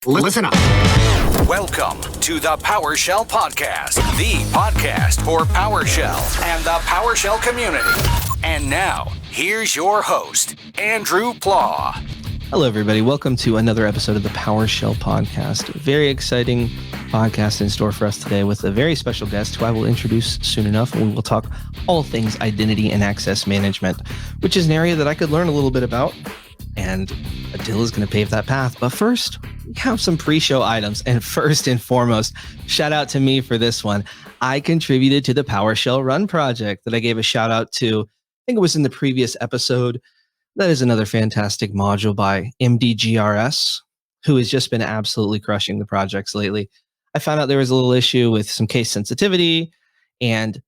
Listen up. Welcome to the PowerShell Podcast, the podcast for PowerShell and the PowerShell community. And now, here's your host, Andrew Pla. Hello, everybody. Welcome to another episode of the PowerShell Podcast. Very exciting podcast in store for us today with a very special guest who I will introduce soon enough. And we will talk all things identity and access management, which is an area that I could learn a little bit about. And Adil is going to pave that path. But first, we have some pre-show items. And first and foremost, shout out to me for this one. I contributed to the PowerShell Run project that I gave a shout out to. I think it was in the previous episode. That is another fantastic module by MDGRS, who has just been absolutely crushing the projects lately. I found out there was a little issue with some case sensitivity, and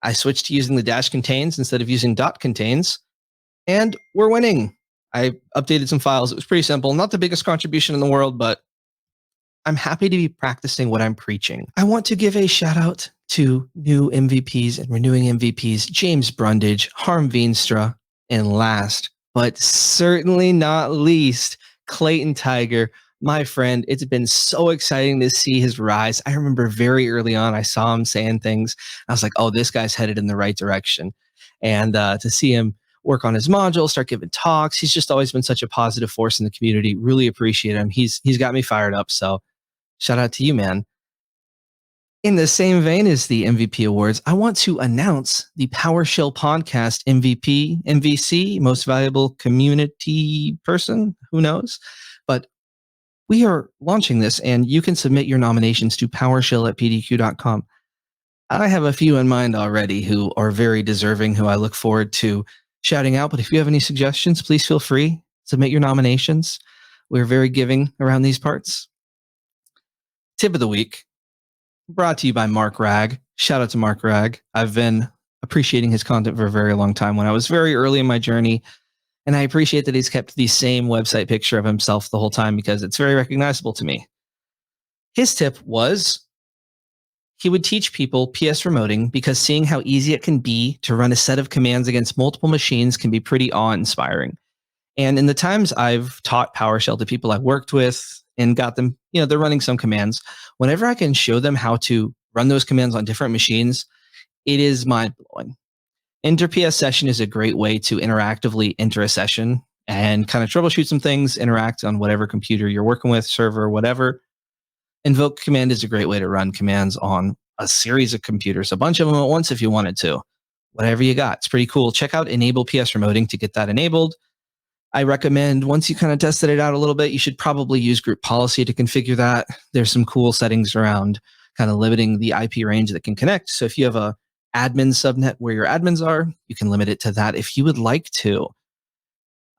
I switched to using the dash contains instead of using dot contains, and we're winning. I updated some files. It was pretty simple. Not the biggest contribution in the world, but I'm happy to be practicing what I'm preaching. I want to give a shout out to new MVPs and renewing MVPs, James Brundage, Harm Veenstra, and last, but certainly not least, Clayton Tiger, my friend. It's been so exciting to see his rise. I remember very early on, I saw him saying things. I was like, oh, this guy's headed in the right direction. And to see him work on his module, start giving talks. He's just always been such a positive force in the community. Really appreciate him. He's got me fired up. So shout out to you, man. In the same vein as the MVP awards, I want to announce the PowerShell Podcast MVP, MVC, most valuable community person, who knows? But we are launching this, and you can submit your nominations to PowerShell@pdq.com. I have a few in mind already who are very deserving, who I look forward to shouting out. But if you have any suggestions, please feel free. Submit your nominations. We're very giving around these parts. Tip of the week, brought to you by Mark Rag. Shout out to Mark Rag. I've been appreciating his content for a very long time when I was very early in my journey. And I appreciate that he's kept the same website picture of himself the whole time because it's very recognizable to me. His tip was he would teach people PS remoting because seeing how easy it can be to run a set of commands against multiple machines can be pretty awe-inspiring. And in the times I've taught PowerShell to people I've worked with and got them, they're running some commands. Whenever I can show them how to run those commands on different machines, it is mind-blowing. Enter PS session is a great way to interactively enter a session and kind of troubleshoot some things, interact on whatever computer you're working with, server, whatever. Invoke command is a great way to run commands on a series of computers, a bunch of them at once if you wanted to. Whatever you got, it's pretty cool. Check out Enable PS Remoting to get that enabled. I recommend once you kind of tested it out a little bit, you should probably use group policy to configure that. There's some cool settings around kind of limiting the IP range that can connect. So if you have a admin subnet where your admins are, you can limit it to that if you would like to.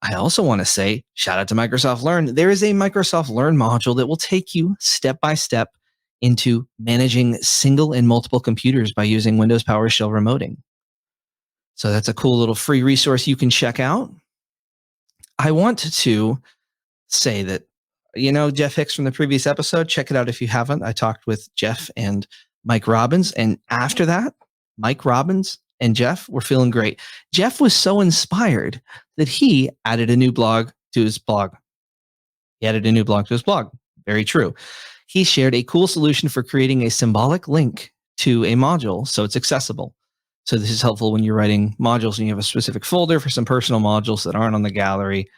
I also want to say, shout out to Microsoft Learn. There is a Microsoft Learn module that will take you step by step into managing single and multiple computers by using Windows PowerShell remoting. So that's a cool little free resource you can check out. I want to say that, Jeff Hicks from the previous episode, check it out if you haven't. I talked with Jeff and Mike Robbins. And after that, Mike Robbins and Jeff were feeling great. Jeff was so inspired that he added a new blog to his blog. Very true. He shared a cool solution for creating a symbolic link to a module so it's accessible. So this is helpful when you're writing modules and you have a specific folder for some personal modules that aren't on the gallery.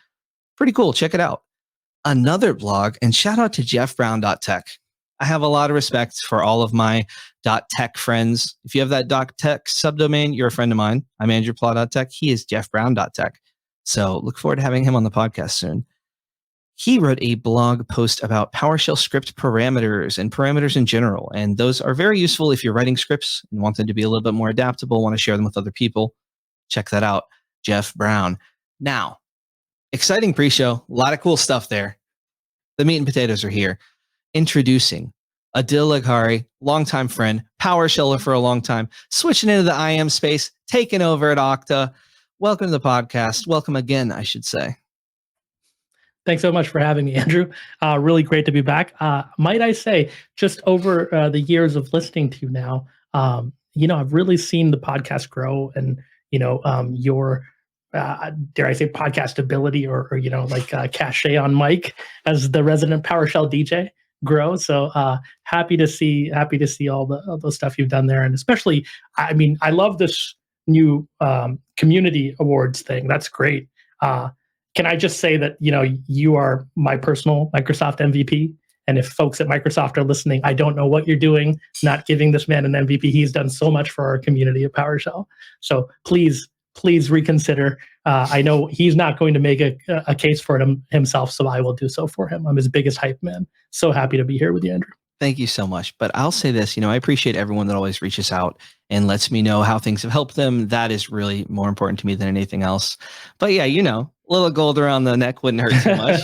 Pretty cool. Check it out. Another blog, and shout out to jeffbrown.tech. I have a lot of respect for all of my .tech friends. If you have that .tech subdomain, you're a friend of mine. I'm Andrew Pla.tech. He is jeffbrown.tech. So look forward to having him on the podcast soon. He wrote a blog post about PowerShell script parameters and parameters in general. And those are very useful if you're writing scripts and want them to be a little bit more adaptable, want to share them with other people. Check that out, Jeff Brown. Now, exciting pre-show, a lot of cool stuff there. The meat and potatoes are here. Introducing Adil Leghari, longtime friend, PowerSheller for a long time, switching into the IAM space, taking over at Okta. Welcome to the podcast. Welcome again, I should say. Thanks so much for having me, Andrew. Really great to be back. Might I say, just over the years of listening to you now, I've really seen the podcast grow and, your dare I say, podcastability or cachet on mic as the resident PowerShell DJ grow. So happy to see all the stuff you've done there, and especially, I mean, I love this new community awards thing. That's great. Can I just say that you are my personal Microsoft MVP? And if folks at Microsoft are listening, I don't know what you're doing, not giving this man an MVP. He's done so much for our community of PowerShell. So please reconsider. I know he's not going to make a case for himself, so I will do so for him. I'm his biggest hype man. So happy to be here with you, Andrew. Thank you so much. But I'll say this, I appreciate everyone that always reaches out and lets me know how things have helped them. That is really more important to me than anything else. But yeah, a little gold around the neck wouldn't hurt too much.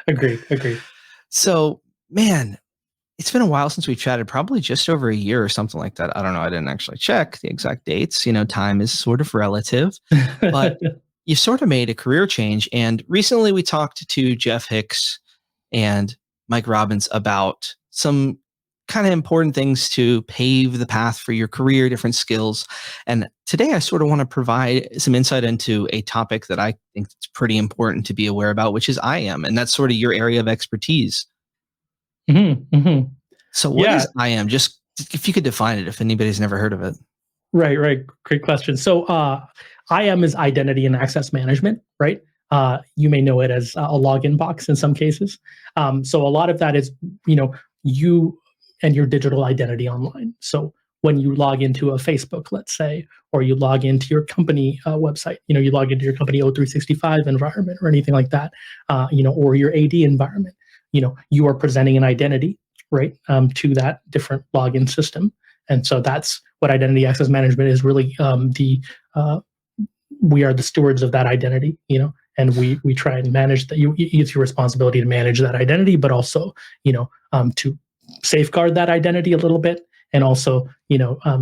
Agreed. So, man, it's been a while since we chatted, probably just over a year or something like that. I don't know. I didn't actually check the exact dates. Time is sort of relative, but you sort of made a career change. And recently we talked to Jeff Hicks and Mike Robbins about some kind of important things to pave the path for your career, different skills. And today I sort of want to provide some insight into a topic that I think it's pretty important to be aware about, which is IAM. And that's sort of your area of expertise. So what is IAM? Just if you could define it, if anybody's never heard of it. Right. Great question. So IAM is identity and access management, right? You may know it as a login box in some cases. So a lot of that is, you and your digital identity online. So when you log into a Facebook, let's say, or you log into your company website, you log into your company O365 environment or anything like that, or your AD environment, you are presenting an identity, right, to that different login system. And so that's what identity access management is really. We are the stewards of that identity, and we try and manage that. It's your responsibility to manage that identity, but also, to safeguard that identity a little bit, and also,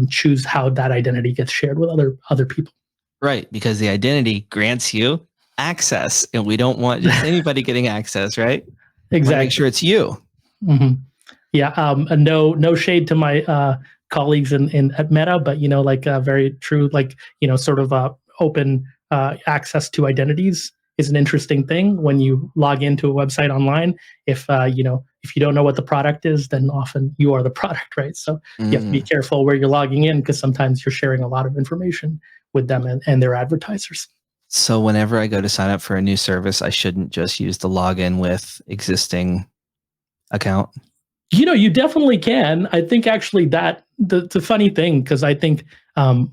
choose how that identity gets shared with other people. Right, because the identity grants you access, and we don't want just anybody getting access, right? Exactly. Make sure it's you. Mm-hmm. Yeah. No shade to my colleagues at Meta, but very true. Sort of open access to identities is an interesting thing when you log into a website online. If you don't know what the product is, then often you are the product, right? So you have to be careful where you're logging in, because sometimes you're sharing a lot of information with them and their advertisers. So whenever I go to sign up for a new service, I shouldn't just use the login with existing account. You definitely can. I think actually that the funny thing, because I think a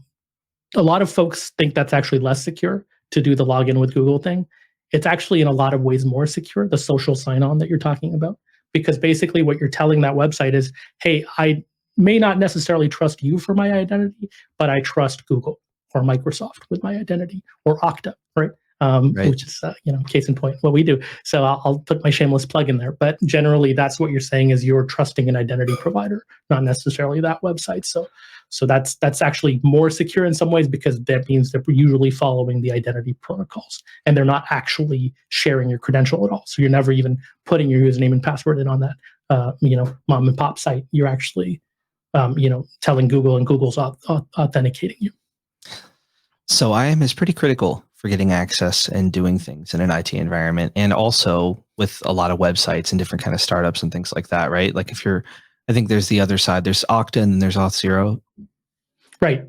lot of folks think that's actually less secure to do the login with Google thing. It's actually in a lot of ways more secure, the social sign-on that you're talking about, because basically what you're telling that website is, hey, I may not necessarily trust you for my identity, but I trust Google or Microsoft with my identity, or Okta, right? Right. Which is, case in point, what we do. So I'll put my shameless plug in there. But generally, that's what you're saying is you're trusting an identity provider, not necessarily that website. So that's actually more secure in some ways, because that means that we're usually following the identity protocols, and they're not actually sharing your credential at all. So you're never even putting your username and password in on that, mom and pop site. You're actually, telling Google, and Google's authenticating you. So IAM is pretty critical for getting access and doing things in an IT environment, and also with a lot of websites and different kind of startups and things like that, right? Like I think there's the other side. There's Okta and there's Auth0. Right,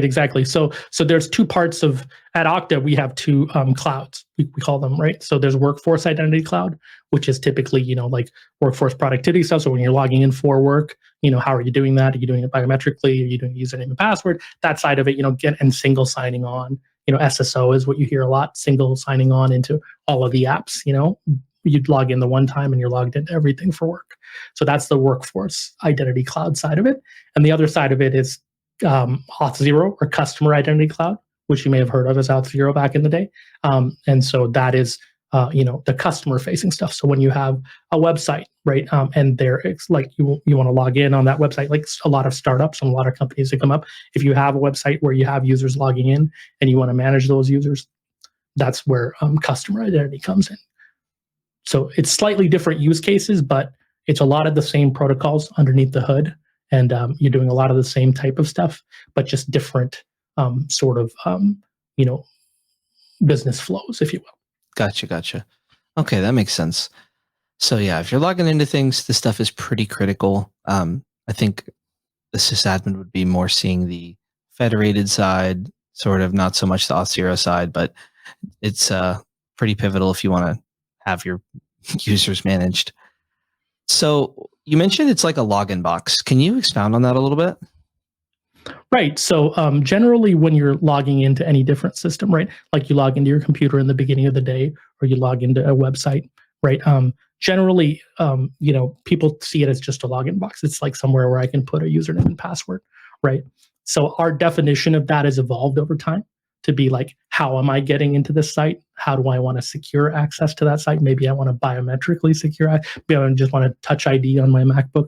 exactly. So there's two parts at Okta, we have two clouds, we call them, right? So there's Workforce Identity Cloud, which is typically, like workforce productivity stuff. So when you're logging in for work, how are you doing that? Are you doing it biometrically? Are you doing username and password? That side of it, and single signing on. SSO is what you hear a lot, single signing on into all of the apps. You'd log in the one time and you're logged into everything for work. So that's the Workforce Identity Cloud side of it. And the other side of it is Auth0, or Customer Identity Cloud, which you may have heard of as Auth0 back in the day. And so that is, the customer facing stuff. So when you have a website, right, and it's like you want to log in on that website, like a lot of startups and a lot of companies that come up, if you have a website where you have users logging in and you want to manage those users, that's where customer identity comes in. So it's slightly different use cases, but it's a lot of the same protocols underneath the hood. And you're doing a lot of the same type of stuff, but just different business flows, if you will. Gotcha. Okay, that makes sense. So yeah, if you're logging into things, this stuff is pretty critical. I think the SysAdmin would be more seeing the federated side, sort of not so much the Auth0 side, but it's pretty pivotal if you want to have your users managed. So you mentioned it's like a login box. Can you expound on that a little bit? Right. So generally, when you're logging into any different system, right, like you log into your computer in the beginning of the day, or you log into a website, right? Generally, people see it as just a login box. It's like somewhere where I can put a username and password, right? So our definition of that has evolved over time to be like, how am I getting into this site? How do I want to secure access to that site? Maybe I want to biometrically secure. Maybe I just want to touch ID on my MacBook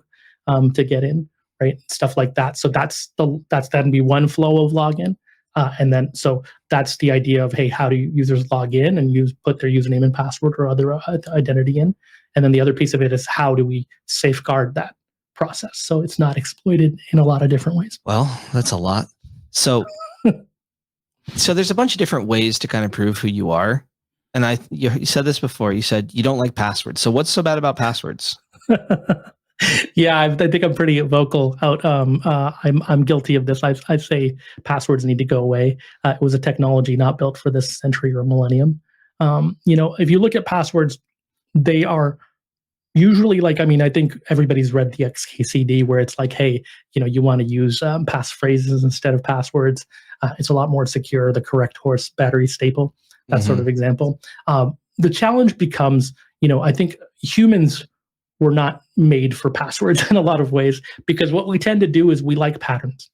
to get in, right? Stuff like that. So that's then be one flow of login. And then, so that's the idea of, hey, how do users log in and put their username and password or other identity in? And then the other piece of it is, how do we safeguard that process so it's not exploited in a lot of different ways? Well, that's a lot. So, so there's a bunch of different ways to kind of prove who you are. And you said this before. You said you don't like passwords. So what's so bad about passwords? Yeah, I think I'm pretty vocal out. I'm guilty of this. I say passwords need to go away. It was a technology not built for this century or millennium. If you look at passwords, they are usually like, I think everybody's read the XKCD where it's like, hey, you want to use passphrases instead of passwords. It's a lot more secure. The correct horse battery staple, that sort of example. The challenge becomes, I think humans were not made for passwords in a lot of ways, because what we tend to do is we like patterns.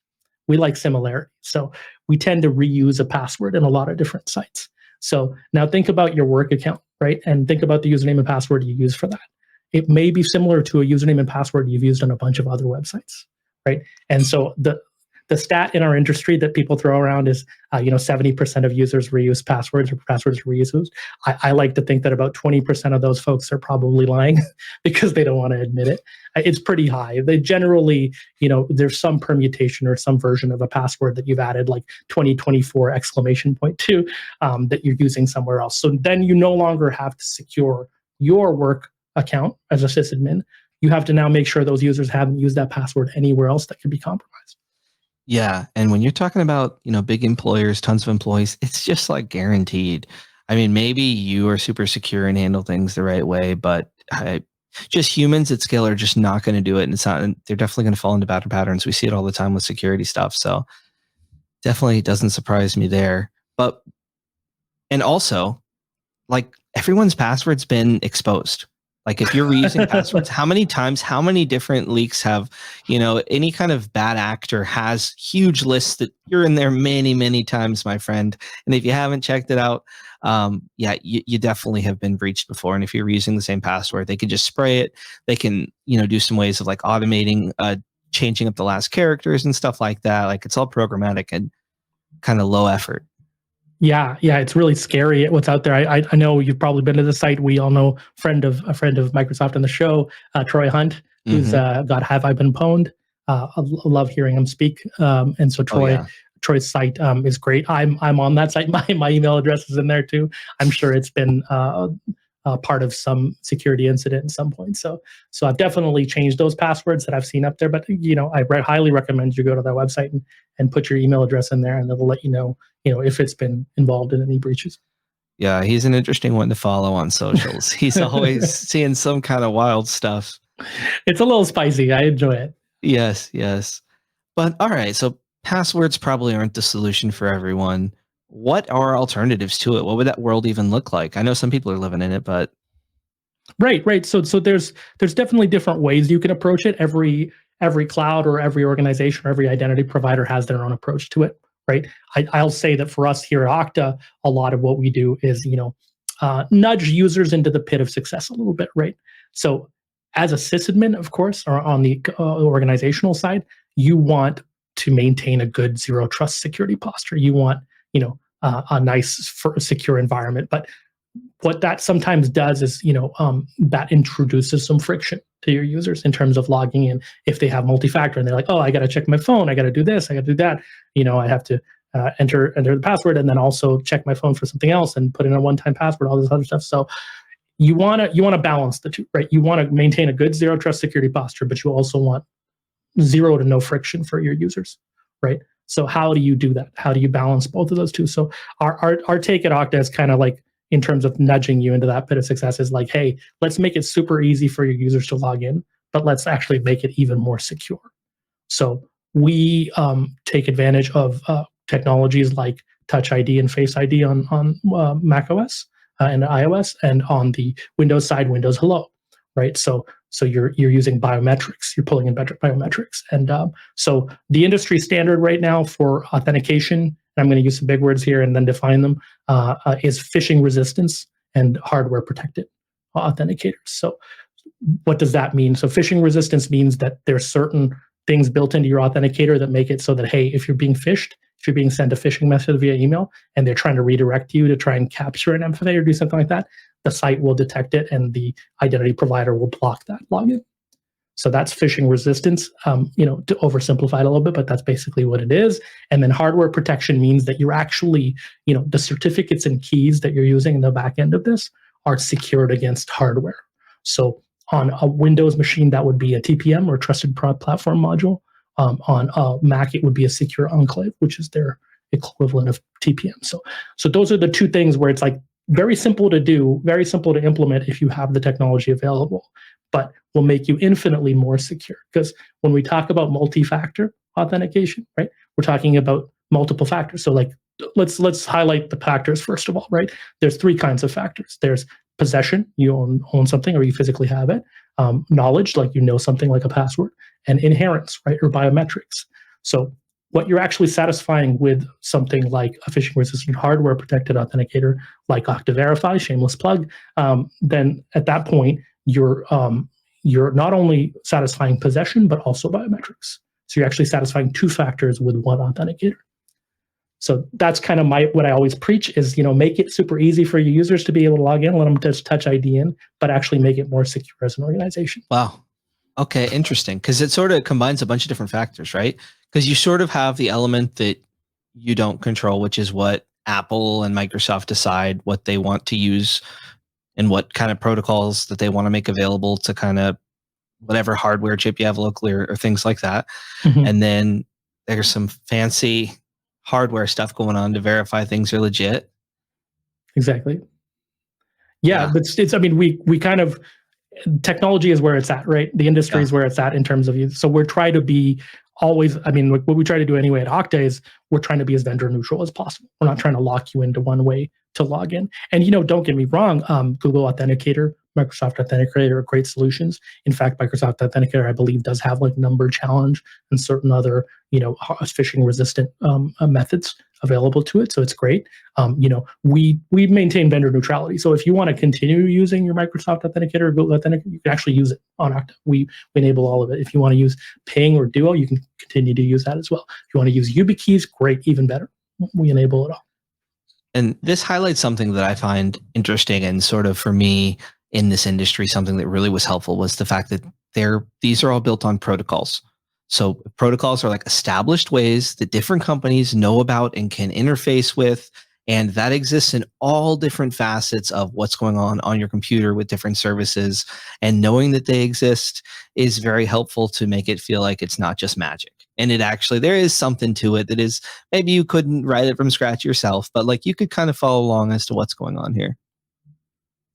We like similarity. So we tend to reuse a password in a lot of different sites. So now think about your work account, right? And think about the username and password you use for that. It may be similar to a username and password you've used on a bunch of other websites, right? And so the stat in our industry that people throw around is, 70% of users reuse passwords, or passwords are reused. I like to think that about 20% of those folks are probably lying because they don't want to admit it. It's pretty high. They generally, there's some permutation or some version of a password that you've added, like 2024 exclamation point to, that you're using somewhere else. So then you no longer have to secure your work account as a sysadmin. You have to now make sure those users haven't used that password anywhere else that could be compromised. Yeah. And when you're talking about, big employers, tons of employees, it's just like guaranteed. Maybe you are super secure and handle things the right way, but just humans at scale are just not going to do it. And they're definitely going to fall into bad patterns. We see it all the time with security stuff. So definitely doesn't surprise me there. And also, like, everyone's password's been exposed. Like, if you're reusing passwords, how many different leaks have, any kind of bad actor has huge lists that you're in there many, many times, my friend. And if you haven't checked it out, you definitely have been breached before. And if you're reusing the same password, they can just spray it. They can, do some ways of like automating, changing up the last characters and stuff like that. Like, it's all programmatic and kind of low effort. Yeah, it's really scary what's out there. I know you've probably been to the site. We all know a friend of Microsoft on the show, Troy Hunt, who's got Have I Been Pwned? I love hearing him speak. And so Troy's site is great. I'm on that site. My email address is in there too. I'm sure it's been part of some security incident at some point. So I've definitely changed those passwords that I've seen up there. But I highly recommend you go to their website and put your email address in there, and it'll let you know if it's been involved in any breaches. Yeah, he's an interesting one to follow on socials. He's always seeing some kind of wild stuff. It's a little spicy. I enjoy it. Yes. But all right, so passwords probably aren't the solution for everyone. What are alternatives to it? What would that world even look like? I know some people are living in it, but right. So there's definitely different ways you can approach it. Every cloud or every organization or every identity provider has their own approach to it. Right. I'll say that for us here at Okta, a lot of what we do is, nudge users into the pit of success a little bit. Right. So as a sysadmin, of course, or on the organizational side, you want to maintain a good zero trust security posture. You want, a nice secure environment. But what that sometimes does is, that introduces some friction to your users in terms of logging in. If they have multi-factor and they're like, oh, I got to check my phone, I got to do this, I got to do that. I have to enter the password, and then also check my phone for something else and put in a one-time password, all this other stuff. So you want to balance the two, right? You want to maintain a good zero trust security posture, but you also want zero to no friction for your users, right? So how do you do that? How do you balance both of those two? So our take at Okta is kind of like, in terms of nudging you into that pit of success, is like, hey, let's make it super easy for your users to log in, but let's actually make it even more secure. So we take advantage of technologies like Touch ID and Face ID on Mac OS and iOS, and on the Windows side, Windows Hello, right? So you're using biometrics, you're pulling in biometrics. And so the industry standard right now for authentication, and I'm going to use some big words here and then define them, is phishing resistance and hardware protected authenticators. So what does that mean? So phishing resistance means that there's certain things built into your authenticator that make it so that, hey, if you're being phished, if you're being sent a phishing message via email and they're trying to redirect you to try and capture an MFA or do something like that, the site will detect it and the identity provider will block that login. So that's phishing resistance, to oversimplify it a little bit, but that's basically what it is. And then hardware protection means that you're actually, the certificates and keys that you're using in the back end of this are secured against hardware. So on a Windows machine, that would be a TPM, or Trusted Platform Module. On a Mac, it would be a Secure Enclave, which is their equivalent of TPM. So those are the two things where it's like very simple to do, very simple to implement if you have the technology available, but will make you infinitely more secure. Because when we talk about multi-factor authentication, right, we're talking about multiple factors. So like, let's highlight the factors first of all, right? There's three kinds of factors. There's possession, you own something or you physically have it. Knowledge, like you know something like a password, and inherence, right, or biometrics. So what you're actually satisfying with something like a phishing resistant hardware protected authenticator like Okta Verify, shameless plug, then at that point you're not only satisfying possession but also biometrics. So you're actually satisfying two factors with one authenticator. So that's kind of what I always preach is, make it super easy for your users to be able to log in, let them just touch ID in, but actually make it more secure as an organization. Wow. Okay, interesting. Because it sort of combines a bunch of different factors, right? Because you sort of have the element that you don't control, which is what Apple and Microsoft decide what they want to use and what kind of protocols that they want to make available to kind of whatever hardware chip you have locally or things like that. Mm-hmm. And then there's some fancy hardware stuff going on to verify things are legit. Exactly. Yeah. But we kind of, technology is where it's at, right? The industry is where it's at in terms of use. So we're trying to be always, what we try to do anyway at Okta is we're trying to be as vendor neutral as possible. We're not trying to lock you into one way to log in. And, don't get me wrong, Google Authenticator, Microsoft Authenticator are great solutions. In fact, Microsoft Authenticator, I believe, does have like number challenge and certain other, phishing resistant methods available to it. So it's great. We maintain vendor neutrality. So if you want to continue using your Microsoft Authenticator or Google Authenticator, you can actually use it on Okta. We enable all of it. If you want to use Ping or Duo, you can continue to use that as well. If you want to use YubiKeys, great, even better. We enable it all. And this highlights something that I find interesting and sort of for me in this industry, something that really was helpful was the fact that these are all built on protocols. So protocols are like established ways that different companies know about and can interface with, and that exists in all different facets of what's going on your computer with different services. And knowing that they exist is very helpful to make it feel like it's not just magic. And there is something to it that is, maybe you couldn't write it from scratch yourself, but like you could kind of follow along as to what's going on here.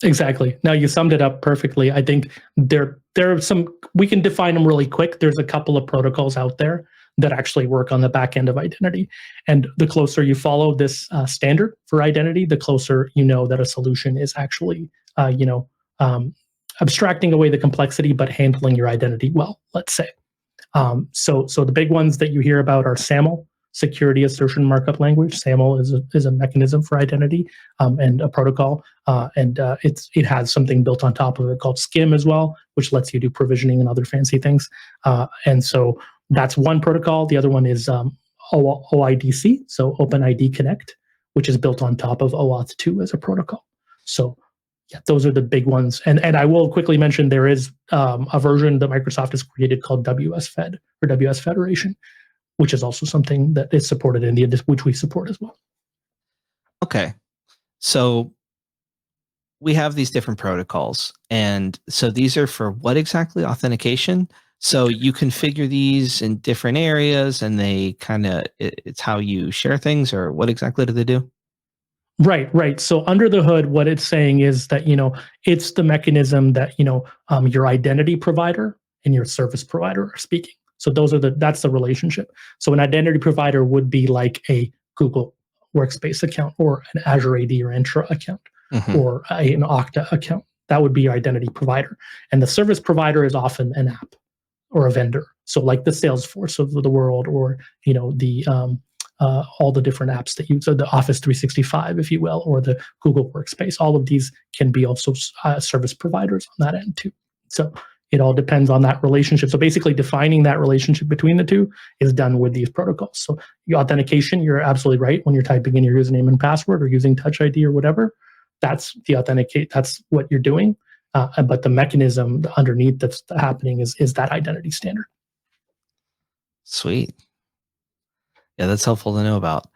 Exactly. Now you summed it up perfectly. I think there are some, we can define them really quick. There's a couple of protocols out there that actually work on the back end of identity. And the closer you follow this standard for identity, the closer you know that a solution is actually, abstracting away the complexity, but handling your identity well, let's say. So the big ones that you hear about are SAML, Security Assertion Markup Language. SAML is a mechanism for identity and a protocol, and it has something built on top of it called SCIM as well, which lets you do provisioning and other fancy things. And so that's one protocol. The other one is OIDC, so OpenID Connect, which is built on top of OAuth 2 as a protocol. So yeah, those are the big ones. And I will quickly mention there is a version that Microsoft has created called WS Fed or WS Federation, which is also something that is supported in which we support as well. Okay. So we have these different protocols. And so these are for what exactly? Authentication? So you configure these in different areas and they kind of, it's how you share things, or what exactly do they do? Right. So under the hood, what it's saying is that, it's the mechanism that, your identity provider and your service provider are speaking. So that's the relationship. So an identity provider would be like a Google Workspace account or an Azure AD or Entra account or an Okta account. That would be your identity provider. And the service provider is often an app or a vendor. So like the Salesforce of the world, or, the all the different apps that so the Office 365, if you will, or the Google Workspace, all of these can be also service providers on that end too. So it all depends on that relationship. So basically defining that relationship between the two is done with these protocols. So your authentication, you're absolutely right. When you're typing in your username and password or using Touch ID or whatever, that's the authenticate. That's what you're doing. But the mechanism underneath that's happening is that identity standard. Sweet. Yeah, that's helpful to know about.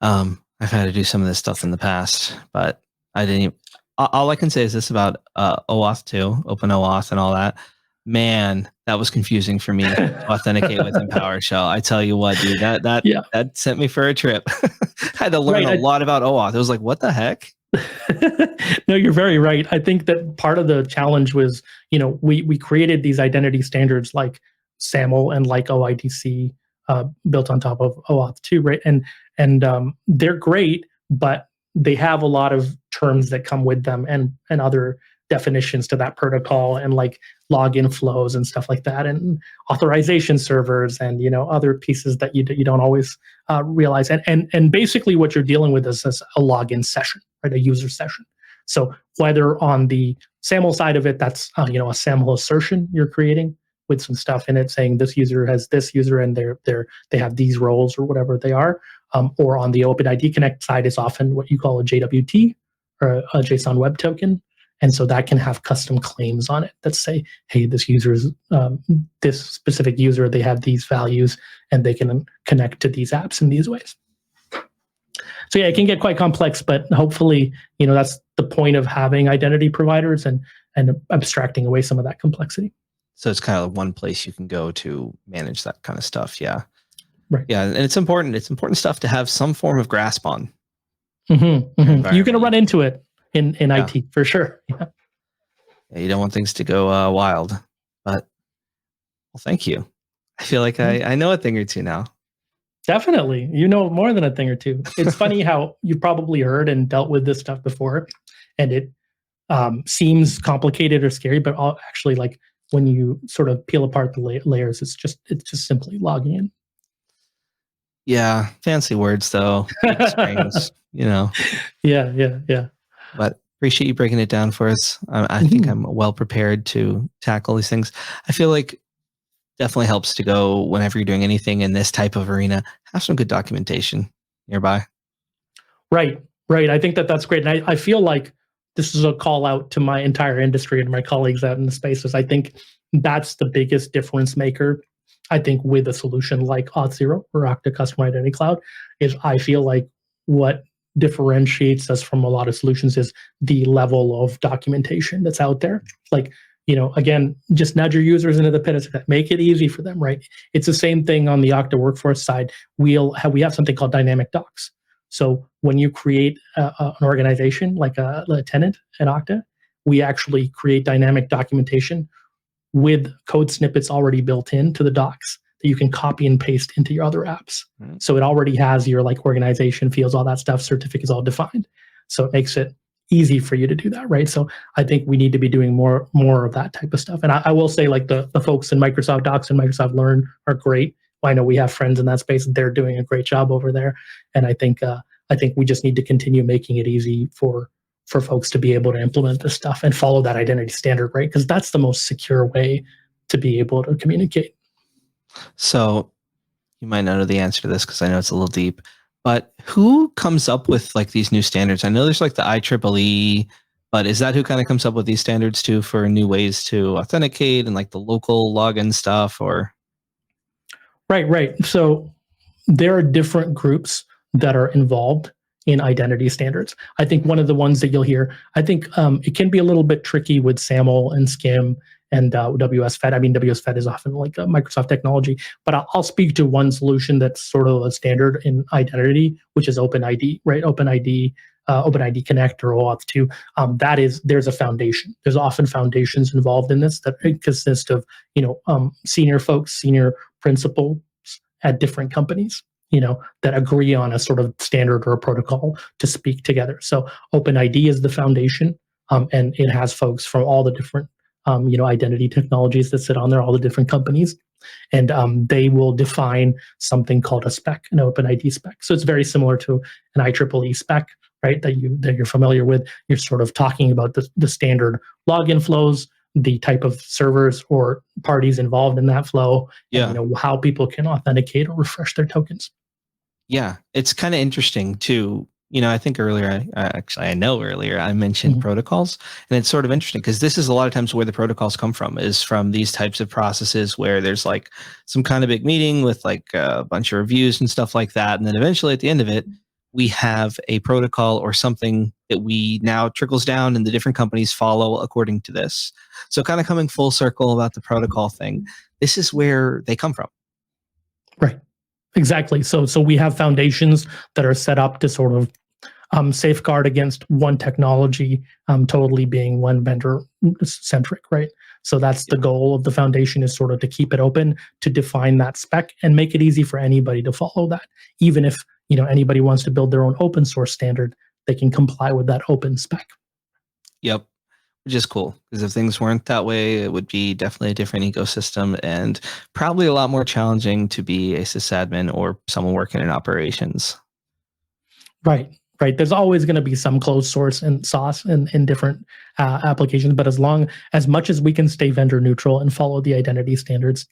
I've had to do some of this stuff in the past, but I didn't even, all I can say is this about OAuth 2, OpenOAuth and all that. Man, that was confusing for me to authenticate within PowerShell. I tell you what, dude, that sent me for a trip. I had to learn a lot about OAuth. It was like, what the heck? No, you're very right. I think that part of the challenge was, we created these identity standards like SAML and like OIDC built on top of OAuth 2, right? And they're great, but they have a lot of terms that come with them and other definitions to that protocol, and like login flows and stuff like that, and authorization servers, and other pieces that you don't always realize. And basically what you're dealing with is a login session, right? A user session. So whether on the SAML side of it, that's a SAML assertion you're creating with some stuff in it saying this user has this user and they have these roles or whatever they are, or on the OpenID Connect side is often what you call a JWT or a JSON Web Token. And so that can have custom claims on it that say, hey, this user is this specific user, they have these values and they can connect to these apps in these ways. So yeah, it can get quite complex, but hopefully, that's the point of having identity providers and abstracting away some of that complexity. So it's kind of one place you can go to manage that kind of stuff. Yeah. Right. Yeah. And it's important. It's important stuff to have some form of grasp on. You're going to run into it in IT for sure. Yeah. You don't want things to go wild, but well, thank you. I feel like I know a thing or two now. Definitely. You know more than a thing or two. It's funny how you've probably heard and dealt with this stuff before, and it seems complicated or scary, but actually, like, when you sort of peel apart the layers, it's just simply logging in. Yeah, fancy words though. Strings, Yeah. But appreciate you breaking it down for us. I think I'm well prepared to tackle these things. I feel like definitely helps to go whenever you're doing anything in this type of arena. Have some good documentation nearby. Right. I think that's great, and I feel like this is a call out to my entire industry and my colleagues out in the spaces. I think that's the biggest difference maker. I think with a solution like Auth0 or Okta Custom Identity Cloud is I feel like what differentiates us from a lot of solutions is the level of documentation that's out there. Like, again, just nudge your users into the pit, make it easy for them, right? It's the same thing on the Okta Workforce side. We have something called dynamic docs. So when you create an organization like a tenant at Okta, we actually create dynamic documentation with code snippets already built into the docs that you can copy and paste into your other apps. So it already has your organization fields, all that stuff, certificates all defined. So it makes it easy for you to do that, right? So I think we need to be doing more of that type of stuff. And I will say, like, the folks in Microsoft Docs and Microsoft Learn are great. I know we have friends in that space and they're doing a great job over there. And I think we just need to continue making it easy for folks to be able to implement this stuff and follow that identity standard, right? Because that's the most secure way to be able to communicate. So you might not know the answer to this because I know it's a little deep, but who comes up with like these new standards? I know there's like the IEEE, but is that who kind of comes up with these standards too for new ways to authenticate and like the local login stuff, or? Right. So there are different groups that are involved in identity standards. I think one of the ones that you'll hear, I think it can be a little bit tricky with SAML and SCIM and WSFed. I mean, WSFed is often like a Microsoft technology, but I'll speak to one solution that's sort of a standard in identity, which is OpenID, right? OpenID Connect or OAuth 2. There's a foundation. There's often foundations involved in this that consist of, senior folks, senior principals at different companies, that agree on a sort of standard or a protocol to speak together. So OpenID is the foundation, and it has folks from all the different, identity technologies that sit on there, all the different companies, and they will define something called a spec, an OpenID spec. So it's very similar to an IEEE spec, right? That you're familiar with. You're sort of talking about the standard login flows, the type of servers or parties involved in that flow, and how people can authenticate or refresh their tokens. Yeah, it's kind of interesting too. I think earlier, I know earlier I mentioned protocols, and it's sort of interesting because this is a lot of times where the protocols come from, is from these types of processes where there's like some kind of big meeting with like a bunch of reviews and stuff like that. And then eventually at the end of it, we have a protocol or something that we now trickles down and the different companies follow according to this. So kind of coming full circle about the protocol thing, this is where they come from. Right. Exactly. So we have foundations that are set up to sort of safeguard against one technology totally being one vendor centric, right? So that's the goal of the foundation, is sort of to keep it open, to define that spec and make it easy for anybody to follow that. Even if anybody wants to build their own open source standard, they can comply with that open spec. Yep. Which is cool, because if things weren't that way, it would be definitely a different ecosystem and probably a lot more challenging to be a sysadmin or someone working in operations. Right. There's always going to be some closed source and sauce in different applications, but as much as we can stay vendor neutral and follow the identity standards,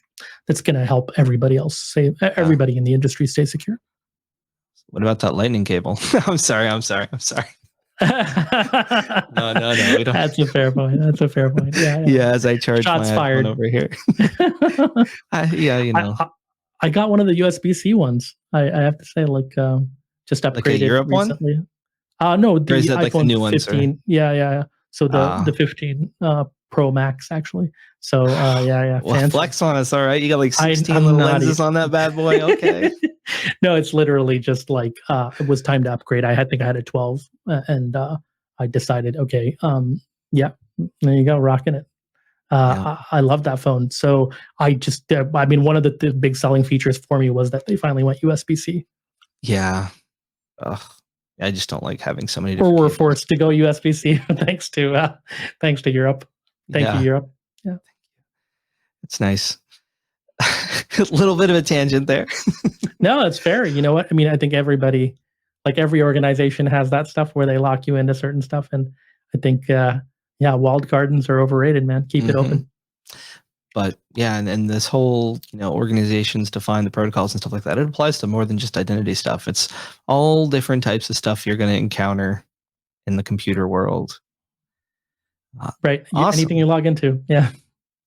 that's going to help everybody else, everybody in the industry stay secure. What about that lightning cable? I'm sorry. No. We don't. That's a fair point. Yeah, as I charge Shots my fired iPhone over here. I got one of the USB-C ones. I have to say, just upgraded like a Europe recently. One? No, the iPhone like the new 15. Ones, yeah. So the 15 Pro Max actually. So Well, flex on us, all right. You got like 16 little lenses on that bad boy. Okay. No, it's literally just like it was time to upgrade. I think I had a 12, and I decided, okay, there you go, rocking it. I love that phone. So one of the big selling features for me was that they finally went USB-C. Yeah. I just don't like having so many. Or we're forced to go USB-C thanks to Europe. Thank you, Europe. Yeah, it's nice. A little bit of a tangent there. No, it's fair. You know what? I mean, I think everybody, like every organization, has that stuff where they lock you into certain stuff, and I think walled gardens are overrated, man. Keep it open. But yeah, and this whole, organizations define the protocols and stuff like that. It applies to more than just identity stuff. It's all different types of stuff you're going to encounter in the computer world. Right. Awesome. Anything you log into. Yeah.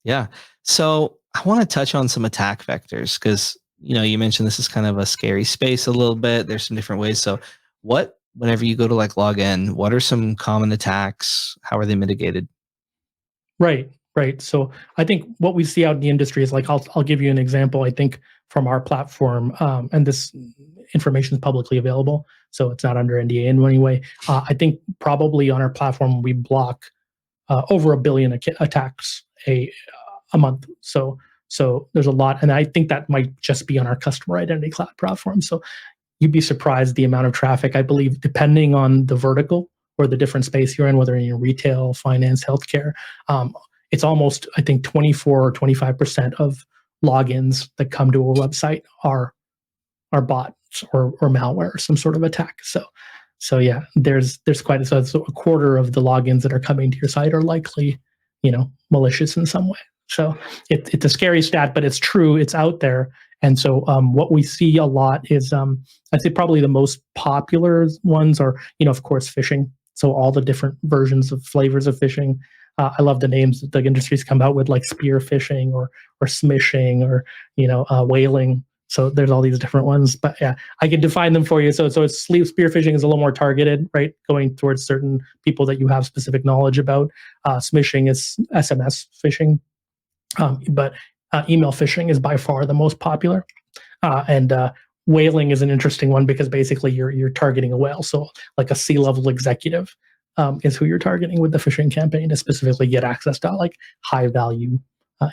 Yeah. So I want to touch on some attack vectors because, you mentioned this is kind of a scary space a little bit. There's some different ways. So whenever you go to log in, what are some common attacks? How are they mitigated? Right. So I think what we see out in the industry is I'll give you an example. I think from our platform, and this information is publicly available, so it's not under NDA in any way. I think probably on our platform we block over 1 billion attacks a month. So there's a lot, and I think that might just be on our customer identity cloud platform. So you'd be surprised the amount of traffic. I believe, depending on the vertical or the different space you're in, whether in retail, finance, healthcare. It's almost, I think, 24 or 25% of logins that come to a website are bots or malware or some sort of attack. So yeah, there's quite so a quarter of the logins that are coming to your site are likely, malicious in some way. So it's a scary stat, but it's true. It's out there. And so what we see a lot is, I'd say probably the most popular ones are, of course, phishing. So all the different versions of flavors of phishing. I love the names that the industry's come out with, like spear phishing or smishing or whaling. So there's all these different ones, but yeah, I can define them for you. So it's spear phishing is a little more targeted, right? Going towards certain people that you have specific knowledge about. Smishing is SMS phishing, but email phishing is by far the most popular. And whaling is an interesting one because basically you're targeting a whale. So like a C-level executive is who you're targeting with the phishing campaign to specifically get access to like high value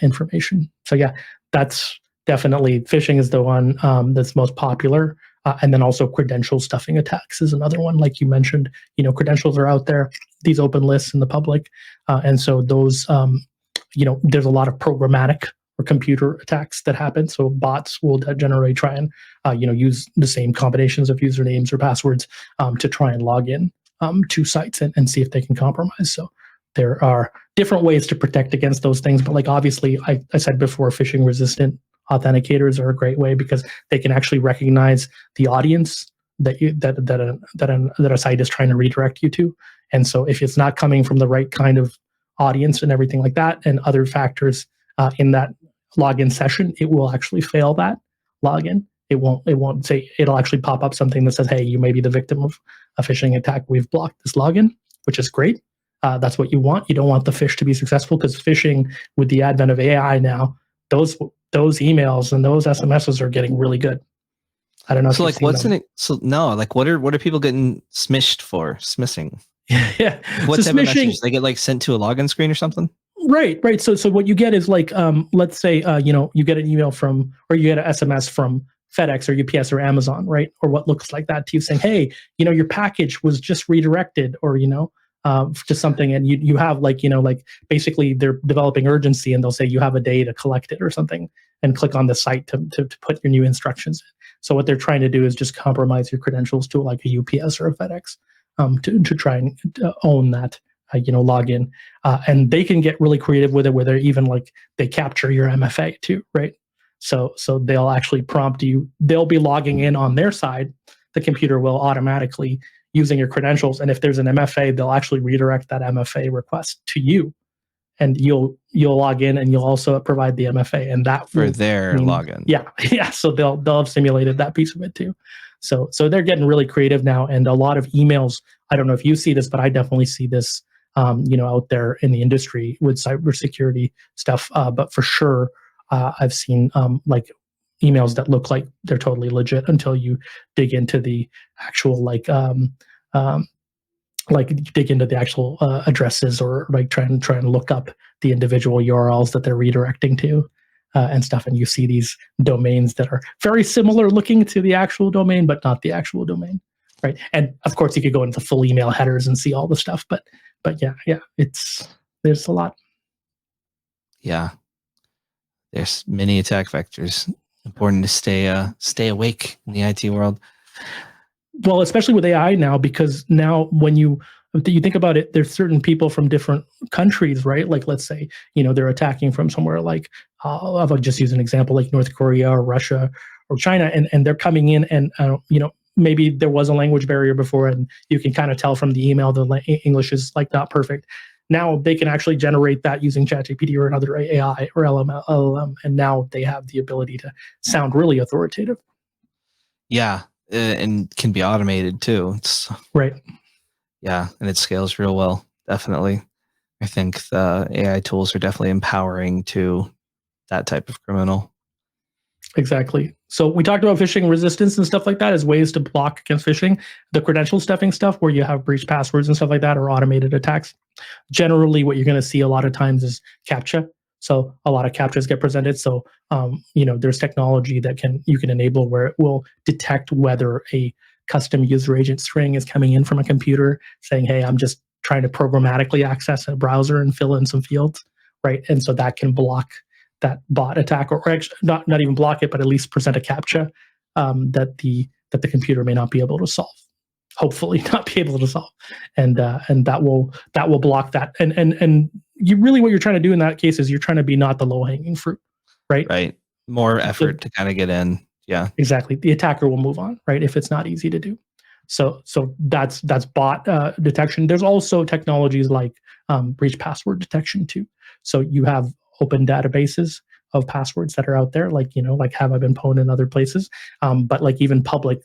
information. So yeah, that's definitely phishing is the one that's most popular. And then also credential stuffing attacks is another one. Like you mentioned, credentials are out there, these open lists in the public. And so those, there's a lot of programmatic or computer attacks that happen. So bots will generally try and, use the same combinations of usernames or passwords to try and log in to sites and see if they can compromise. So there are different ways to protect against those things. But like, obviously, I said before, phishing resistant authenticators are a great way because they can actually recognize the audience that a site is trying to redirect you to. And so if it's not coming from the right kind of audience and everything like that, and other factors in that login session, it will actually fail that login. It won't say, it'll actually pop up something that says, hey, you may be the victim of a phishing attack. We've blocked this login, which is great. That's what you want. You don't want the phish to be successful, because phishing, with the advent of AI now, those emails and those SMSs are getting really good. I don't know. So like, what's in it? So no, like, what are people getting smished for? Smishing. Yeah. What type of message? They get like sent to a login screen or something? Right. So what you get is like, let's say, you get an email from, or you get an SMS from FedEx or UPS or Amazon, right? Or what looks like that to you, saying, hey, your package was just redirected, or, to something, and you have like, basically they're developing urgency, and they'll say you have a day to collect it or something, and click on the site to put your new instructions in. So what they're trying to do is just compromise your credentials to like a UPS or a FedEx to try and own that, login. And they can get really creative with it, where they're even like, they capture your MFA too, right? So they'll actually prompt you. They'll be logging in on their side. The computer will automatically, using your credentials, and if there's an MFA, they'll actually redirect that MFA request to you, and you'll log in, and you'll also provide the MFA, and that for their login. Yeah. So they'll have simulated that piece of it too. So they're getting really creative now, and a lot of emails. I don't know if you see this, but I definitely see this, out there in the industry with cybersecurity stuff. But for sure, I've seen like emails that look like they're totally legit until you dig into the actual dig into the actual addresses, or like try and look up the individual URLs that they're redirecting to and stuff. And you see these domains that are very similar looking to the actual domain, but not the actual domain, right? And of course, you could go into full email headers and see all the stuff. But yeah, there's a lot. Yeah. There's many attack vectors. Important to stay awake in the IT world. Well, especially with AI now, because now when you think about it, there's certain people from different countries, right? Like, let's say, they're attacking from somewhere like, I'll just use an example, like North Korea or Russia or China, and they're coming in, and maybe there was a language barrier before, and you can kind of tell from the email the English is like not perfect. Now they can actually generate that using ChatGPT or another AI or LLM, and now they have the ability to sound really authoritative. Yeah, and can be automated too. It's right. Yeah, and it scales real well. Definitely, I think the AI tools are definitely empowering to that type of criminal. Exactly. So we talked about phishing resistance and stuff like that as ways to block against phishing. The credential stuffing stuff, where you have breached passwords and stuff like that, or automated attacks. Generally, what you're going to see a lot of times is CAPTCHA. So a lot of CAPTCHAs get presented. So there's technology that you can enable where it will detect whether a custom user agent string is coming in from a computer, saying, "Hey, I'm just trying to programmatically access a browser and fill in some fields," right? And so that can block that bot attack, or actually not even block it, but at least present a CAPTCHA that the computer may not be able to solve. Hopefully, not be able to solve, and that will block that. And you really, what you're trying to do in that case is you're trying to be not the low hanging fruit, right? Right. More effort to kind of get in. Yeah. Exactly. The attacker will move on, right? If it's not easy to do. So that's bot detection. There's also technologies like breach password detection too. So you have open databases of passwords that are out there, like have I been pwned in other places, but like even public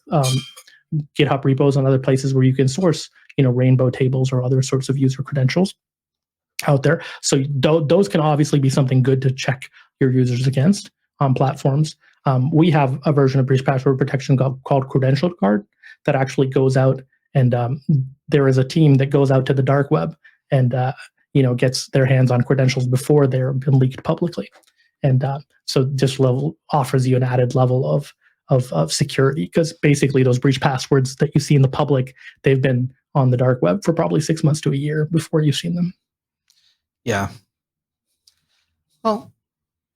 GitHub repos and other places where you can source rainbow tables or other sorts of user credentials out there. So those can obviously be something good to check your users against on platforms. We have a version of breach password protection called Credential Guard that actually goes out, and there is a team that goes out to the dark web and gets their hands on credentials before they're been leaked publicly, and so just offers you an added level of security, because basically those breach passwords that you see in the public, they've been on the dark web for probably 6 months to a year before you've seen them. Yeah. Well,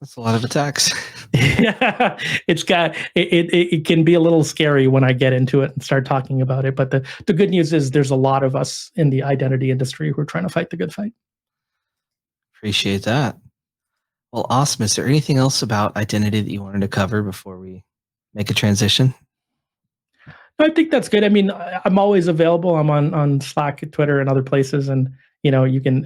that's a lot of attacks. Yeah, it can be a little scary when I get into it and start talking about it. But the good news is there's a lot of us in the identity industry who are trying to fight the good fight. Appreciate that. Well, awesome. Is there anything else about identity that you wanted to cover before we make a transition? I think that's good. I mean, I'm always available. I'm on Slack, Twitter, and other places, and you can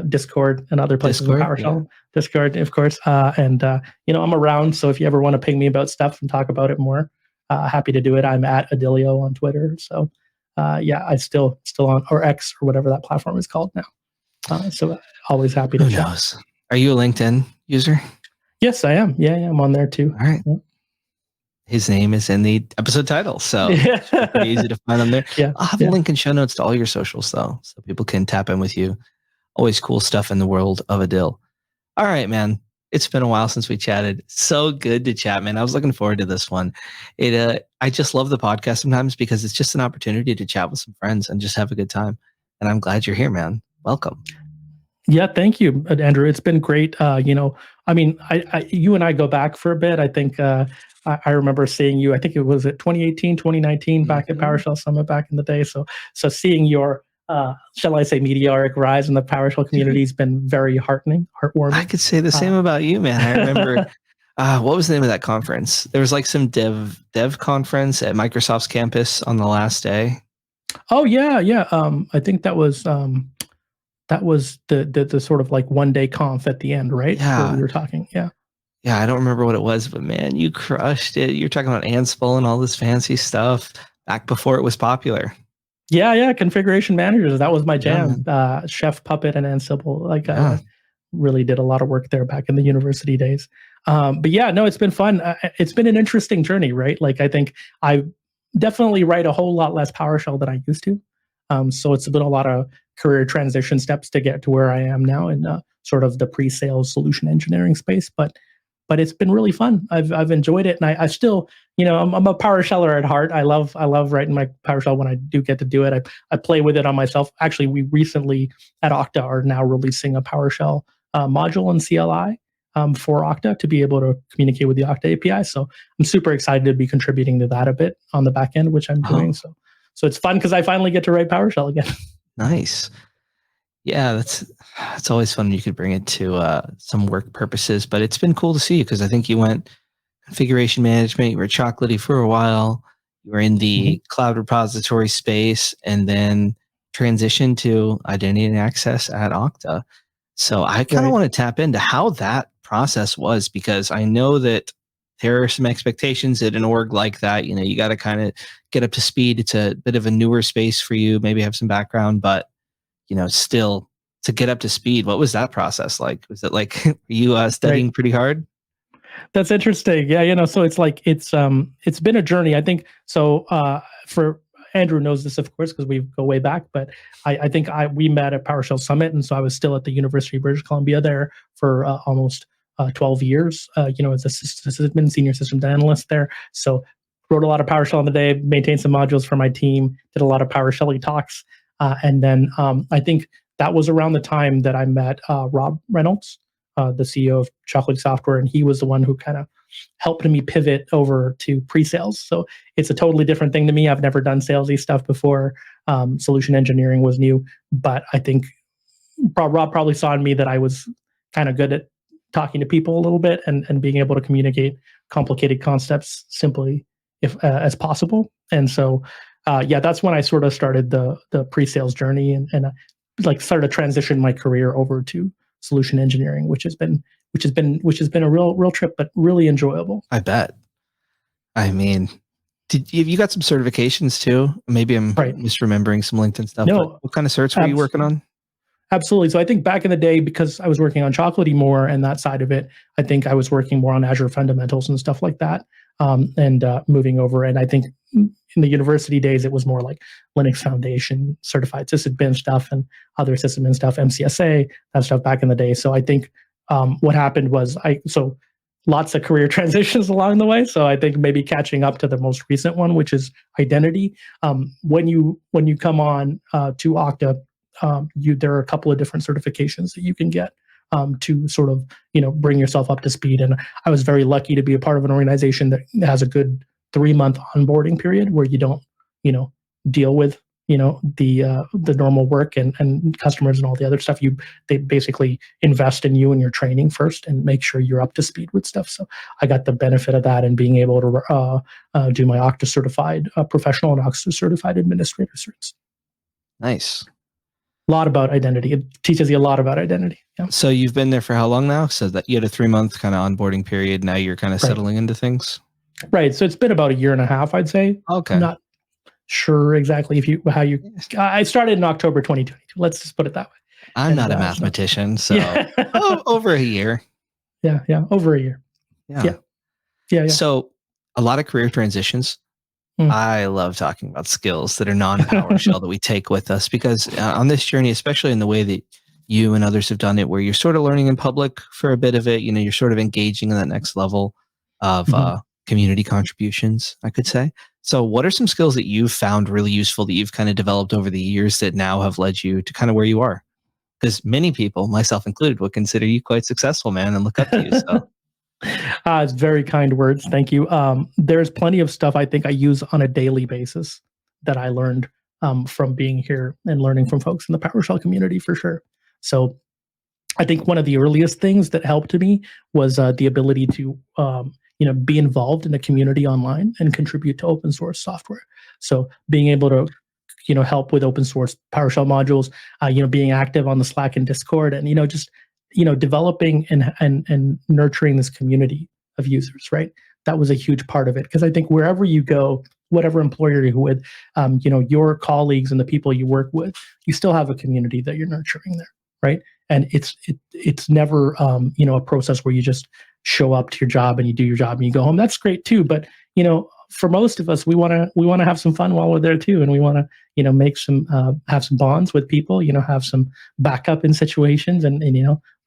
Discord and other places. Discord, PowerShell, yeah. Discord, of course, and I'm around. So if you ever want to ping me about stuff and talk about it more, happy to do it. I'm at Adilio on Twitter. So I still on, or X, or whatever that platform is called now. So always happy to Who chat. knows? Are you a LinkedIn user? Yes, I am. Yeah, I'm on there too. All right. Yeah. His name is in the episode title, so it's pretty easy to find him there. Yeah, I'll have a link in show notes to all your socials, though, so people can tap in with you. Always cool stuff in the world of Adil. All right, man. It's been a while since we chatted. So good to chat, man. I was looking forward to this one. I just love the podcast sometimes because it's just an opportunity to chat with some friends and just have a good time. And I'm glad you're here, man. Welcome. Yeah, thank you, Andrew. It's been great. I mean, you and I go back for a bit. I think I remember seeing you, I think it was at 2018, 2019, back at PowerShell Summit back in the day. So seeing your, shall I say, meteoric rise in the PowerShell community has been very heartening, heartwarming. I could say the same about you, man. I remember, what was the name of that conference? There was like some dev conference at Microsoft's campus on the last day. Oh, yeah. I think that was the sort of like one day conf at the end, right? Yeah. Where we were talking. Yeah. Yeah, I don't remember what it was, but man, you crushed it. You're talking about Ansible and all this fancy stuff back before it was popular. Yeah. Configuration managers. That was my jam. Chef, Puppet, and Ansible. I really did a lot of work there back in the university days. But yeah, no, it's been fun. It's been an interesting journey, right? Like, I think I definitely write a whole lot less PowerShell than I used to. So it's been a lot of career transition steps to get to where I am now in sort of the pre-sales solution engineering space. But it's been really fun. I've enjoyed it, and I still, I'm a PowerSheller at heart. I love writing my PowerShell when I do get to do it. I play with it on myself. Actually, we recently at Okta are now releasing a PowerShell module in CLI for Okta to be able to communicate with the Okta API. So I'm super excited to be contributing to that a bit on the back end, which I'm doing. So it's fun because I finally get to write PowerShell again. Nice. Yeah, that's always fun when you could bring it to some work purposes, but it's been cool to see you because I think you went configuration management, you were Chocolatey for a while, you were in the cloud repository space, and then transitioned to identity and access at Okta. So I kind of want to tap into how that process was, because I know that there are some expectations at an org like that. You got to kind of get up to speed. It's a bit of a newer space for you, maybe have some background, but still to get up to speed. What was that process like? Was it like, were you studying pretty hard? That's interesting. Yeah. So it's like, it's been a journey. I think so. For Andrew knows this, of course, because we go way back, but I think we met at PowerShell Summit. And so I was still at the University of British Columbia there for almost 12 years, as a SysAdmin, senior systems analyst there. So wrote a lot of PowerShell in the day, maintained some modules for my team, did a lot of PowerShell talks. And then I think that was around the time that I met Rob Reynolds, the CEO of Chocolatey Software, and he was the one who kind of helped me pivot over to pre-sales. So it's a totally different thing to me. I've never done salesy stuff before. Solution engineering was new, but I think Rob probably saw in me that I was kind of good at talking to people a little bit and being able to communicate complicated concepts simply as possible. And so that's when I sort of started the pre-sales journey and started to transition my career over to solution engineering, which has been which has been a real trip, but really enjoyable. I bet. I mean, you got some certifications too? Maybe I'm misremembering some LinkedIn stuff. No, what kind of certs were you working on? Absolutely. So I think back in the day, because I was working on Chocolatey more and that side of it, I think I was working more on Azure fundamentals and stuff like that, and moving over. And I think in the university days, it was more like Linux Foundation, certified SysAdmin stuff, and other SysAdmin stuff, MCSA, that stuff back in the day. So I think what happened was lots of career transitions along the way. So I think maybe catching up to the most recent one, which is identity. When you come on to Okta, there are a couple of different certifications that you can get to sort of bring yourself up to speed. And I was very lucky to be a part of an organization that has a good 3-month onboarding period where you don't deal with the normal work and customers and all the other stuff. They basically invest in you and your training first and make sure you're up to speed with stuff. So I got the benefit of that and being able to do my Okta certified professional and Okta certified administrator certs. Nice. A lot about identity. It teaches you a lot about identity. Yeah. So you've been there for how long now? So that you had a 3-month kind of onboarding period. Now you're kind of settling into things. Right. So it's been about 1.5 years, I'd say. Okay. I'm not sure exactly I started in October 2022. Let's just put it that way. I'm not a mathematician, so over a year. Yeah. Over a year. Yeah. So a lot of career transitions. I love talking about skills that are non-PowerShell that we take with us, because on this journey, especially in the way that you and others have done it, where you're sort of learning in public for a bit of it, you're sort of engaging in that next level of community contributions, I could say. So what are some skills that you've found really useful that you've kind of developed over the years that now have led you to kind of where you are? Because many people, myself included, would consider you quite successful, man, and look up to you. So. It's very kind words. Thank you. There's plenty of stuff I think I use on a daily basis that I learned from being here and learning from folks in the PowerShell community for sure. So I think one of the earliest things that helped me was the ability to be involved in a community online and contribute to open source software. So being able to help with open source PowerShell modules, being active on the Slack and Discord, and just developing and nurturing this community of users, right? That was a huge part of it, because I think wherever you go, whatever employer you're with, your colleagues and the people you work with, you still have a community that you're nurturing there, right? And it's never a process where you just show up to your job and you do your job and you go home. That's great too, but for most of us, we want to have some fun while we're there too, and we want to make some have some bonds with people, have some backup in situations, and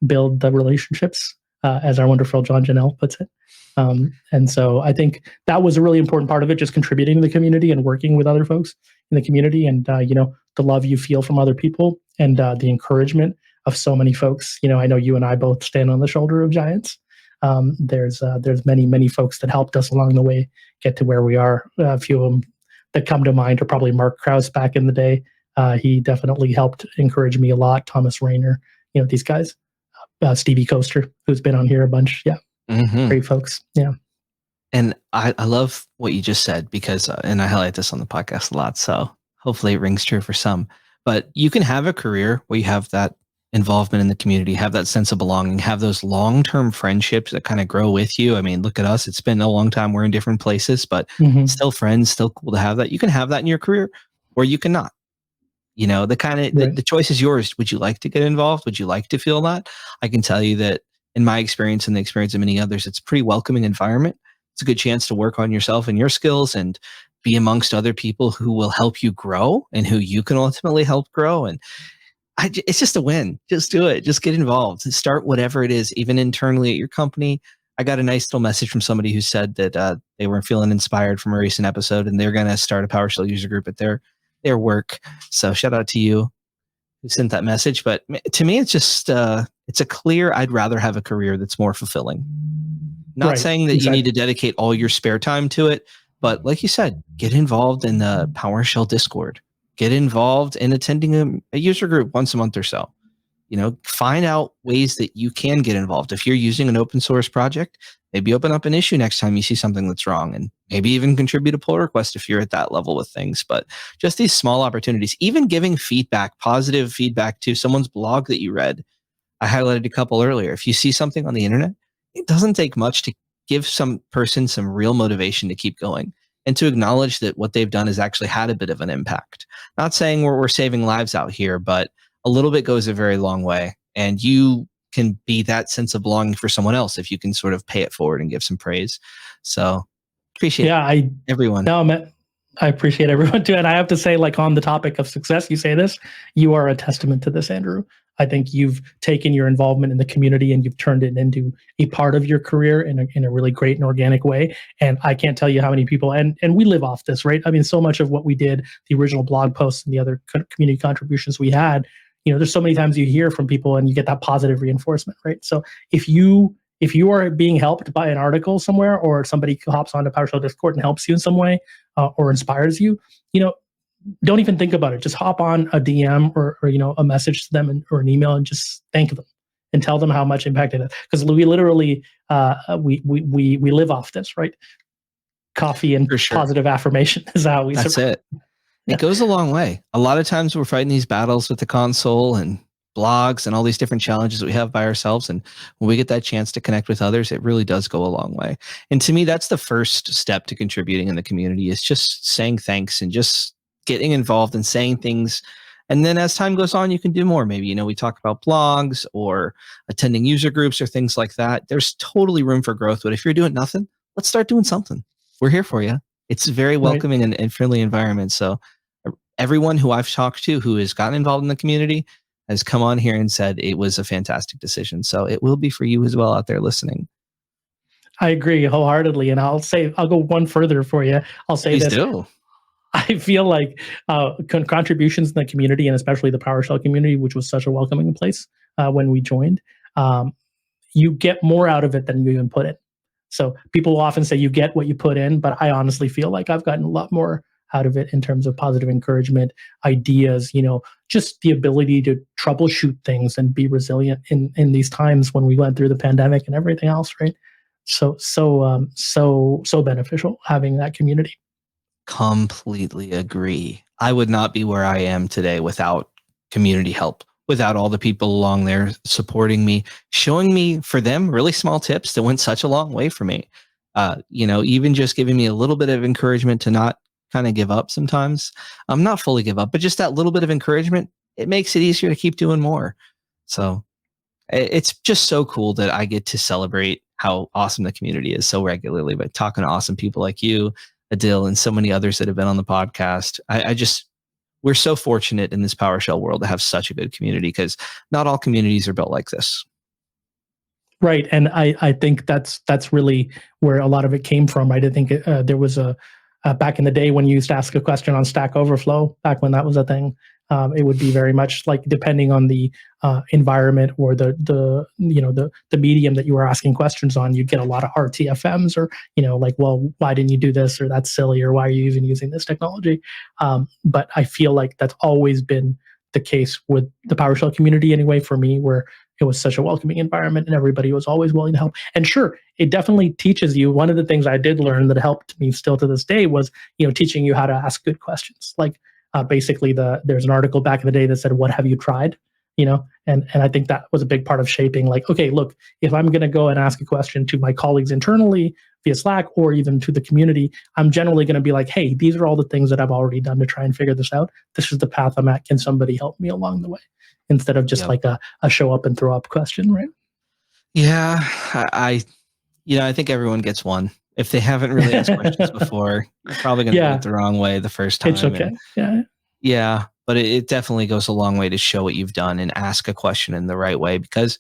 build the relationships, as our wonderful John Janelle puts it. And so I think that was a really important part of it, just contributing to the community and working with other folks in the community, and the love you feel from other people, and the encouragement of so many folks. I know you and I both stand on the shoulder of giants. There's many folks that helped us along the way get to where we are. A few of them that come to mind are probably Mark Krause back in the day. He definitely helped encourage me a lot. Thomas Rayner, these guys. Stevie Coaster, who's been on here a bunch. Yeah. Great folks. Yeah. And I love what you just said, because, and I highlight this on the podcast a lot, so hopefully it rings true for some, but you can have a career where you have that involvement in the community, have that sense of belonging, have those long-term friendships that kind of grow with you. I mean, look at us. It's been a long time. We're in different places, but still friends, still cool to have that. You can have that in your career, or you cannot. The choice is yours. Would you like to get involved? Would you like to feel that? I can tell you that in my experience and the experience of many others, it's a pretty welcoming environment. It's a good chance to work on yourself and your skills and be amongst other people who will help you grow and who you can ultimately help grow. And it's just a win. Just do it. Just get involved and start whatever it is, even internally at your company. I got a nice little message from somebody who said that they were feeling inspired from a recent episode, and they're going to start a PowerShell user group at their work. So shout out to you who sent that message. But to me, it's just it's a clear, I'd rather have a career that's more fulfilling. Not saying that you need to dedicate all your spare time to it, but like you said, get involved in the PowerShell Discord. Get involved in attending a user group once a month or so. Find out ways that you can get involved. If you're using an open source project, maybe open up an issue next time you see something that's wrong, and maybe even contribute a pull request if you're at that level with things. But just these small opportunities, even giving feedback, positive feedback to someone's blog that you read, I highlighted a couple earlier. If you see something on the internet, it doesn't take much to give some person some real motivation to keep going and to acknowledge that what they've done has actually had a bit of an impact. Not saying we're saving lives out here, but a little bit goes a very long way. And you can be that sense of belonging for someone else if you can sort of pay it forward and give some praise. So appreciate everyone. No, man, I appreciate everyone too. And I have to say, like, on the topic of success, you say this, you are a testament to this, Andrew. I think you've taken your involvement in the community and you've turned it into a part of your career in a really great and organic way. And I can't tell you how many people, and we live off this, right? I mean, so much of what we did, the original blog posts and the other community contributions we had, there's so many times you hear from people and you get that positive reinforcement, right? So if you are being helped by an article somewhere, or somebody hops onto PowerShell Discord and helps you in some way, or inspires you, don't even think about it. Just hop on a DM or a message to them or an email and just thank them and tell them how much impact it is. Because we literally we live off this, right? Coffee and positive affirmation is how we survive. That's it. It goes a long way. A lot of times we're fighting these battles with the console and blogs and all these different challenges we have by ourselves. And when we get that chance to connect with others, it really does go a long way. And to me, that's the first step to contributing in the community, is just saying thanks and just getting involved and saying things. And then as time goes on, you can do more. Maybe, we talk about blogs or attending user groups or things like that. There's totally room for growth. But if you're doing nothing, let's start doing something. We're here for you. It's a very welcoming and friendly environment. So everyone who I've talked to who has gotten involved in the community has come on here and said it was a fantastic decision. So it will be for you as well out there listening. I agree wholeheartedly. And I'll go one further for you. I'll say Please this. Do. I feel like contributions in the community, and especially the PowerShell community, which was such a welcoming place when we joined, you get more out of it than you even put in. So people will often say you get what you put in, but I honestly feel like I've gotten a lot more out of it in terms of positive encouragement, ideas, just the ability to troubleshoot things and be resilient in these times when we went through the pandemic and everything else, right? So beneficial having that community. Completely agree. I would not be where I am today without community help, without all the people along there supporting me, showing me, for them, really small tips that went such a long way for me. Even just giving me a little bit of encouragement to not kind of give up sometimes. Not fully give up, but just that little bit of encouragement, it makes it easier to keep doing more. So it's just so cool that I get to celebrate how awesome the community is so regularly by talking to awesome people like you, Adil, and so many others that have been on the podcast. We're so fortunate in this PowerShell world to have such a good community, because not all communities are built like this. Right. And I think that's really where a lot of it came from, right? I think there was back in the day when you used to ask a question on Stack Overflow, back when that was a thing, it would be very much like, depending on the environment or the medium that you were asking questions on, you'd get a lot of RTFMs or, like, well, why didn't you do this? Or that's silly, or why are you even using this technology? But I feel like that's always been the case with the PowerShell community anyway, for me, where it was such a welcoming environment and everybody was always willing to help. And sure, it definitely teaches you. One of the things I did learn that helped me still to this day was, teaching you how to ask good questions. Like basically there's an article back in the day that said, "What have you tried?" And I think that was a big part of shaping, like, okay, look, if I'm going to go and ask a question to my colleagues internally via Slack or even to the community, I'm generally going to be like, hey, these are all the things that I've already done to try and figure this out. This is the path I'm at. Can somebody help me along the way? Instead of just like a show up and throw up question, right? Yeah, I think everyone gets one. If they haven't really asked questions before, you're probably going to do it the wrong way the first time. It's okay. Yeah, but it definitely goes a long way to show what you've done and ask a question in the right way, because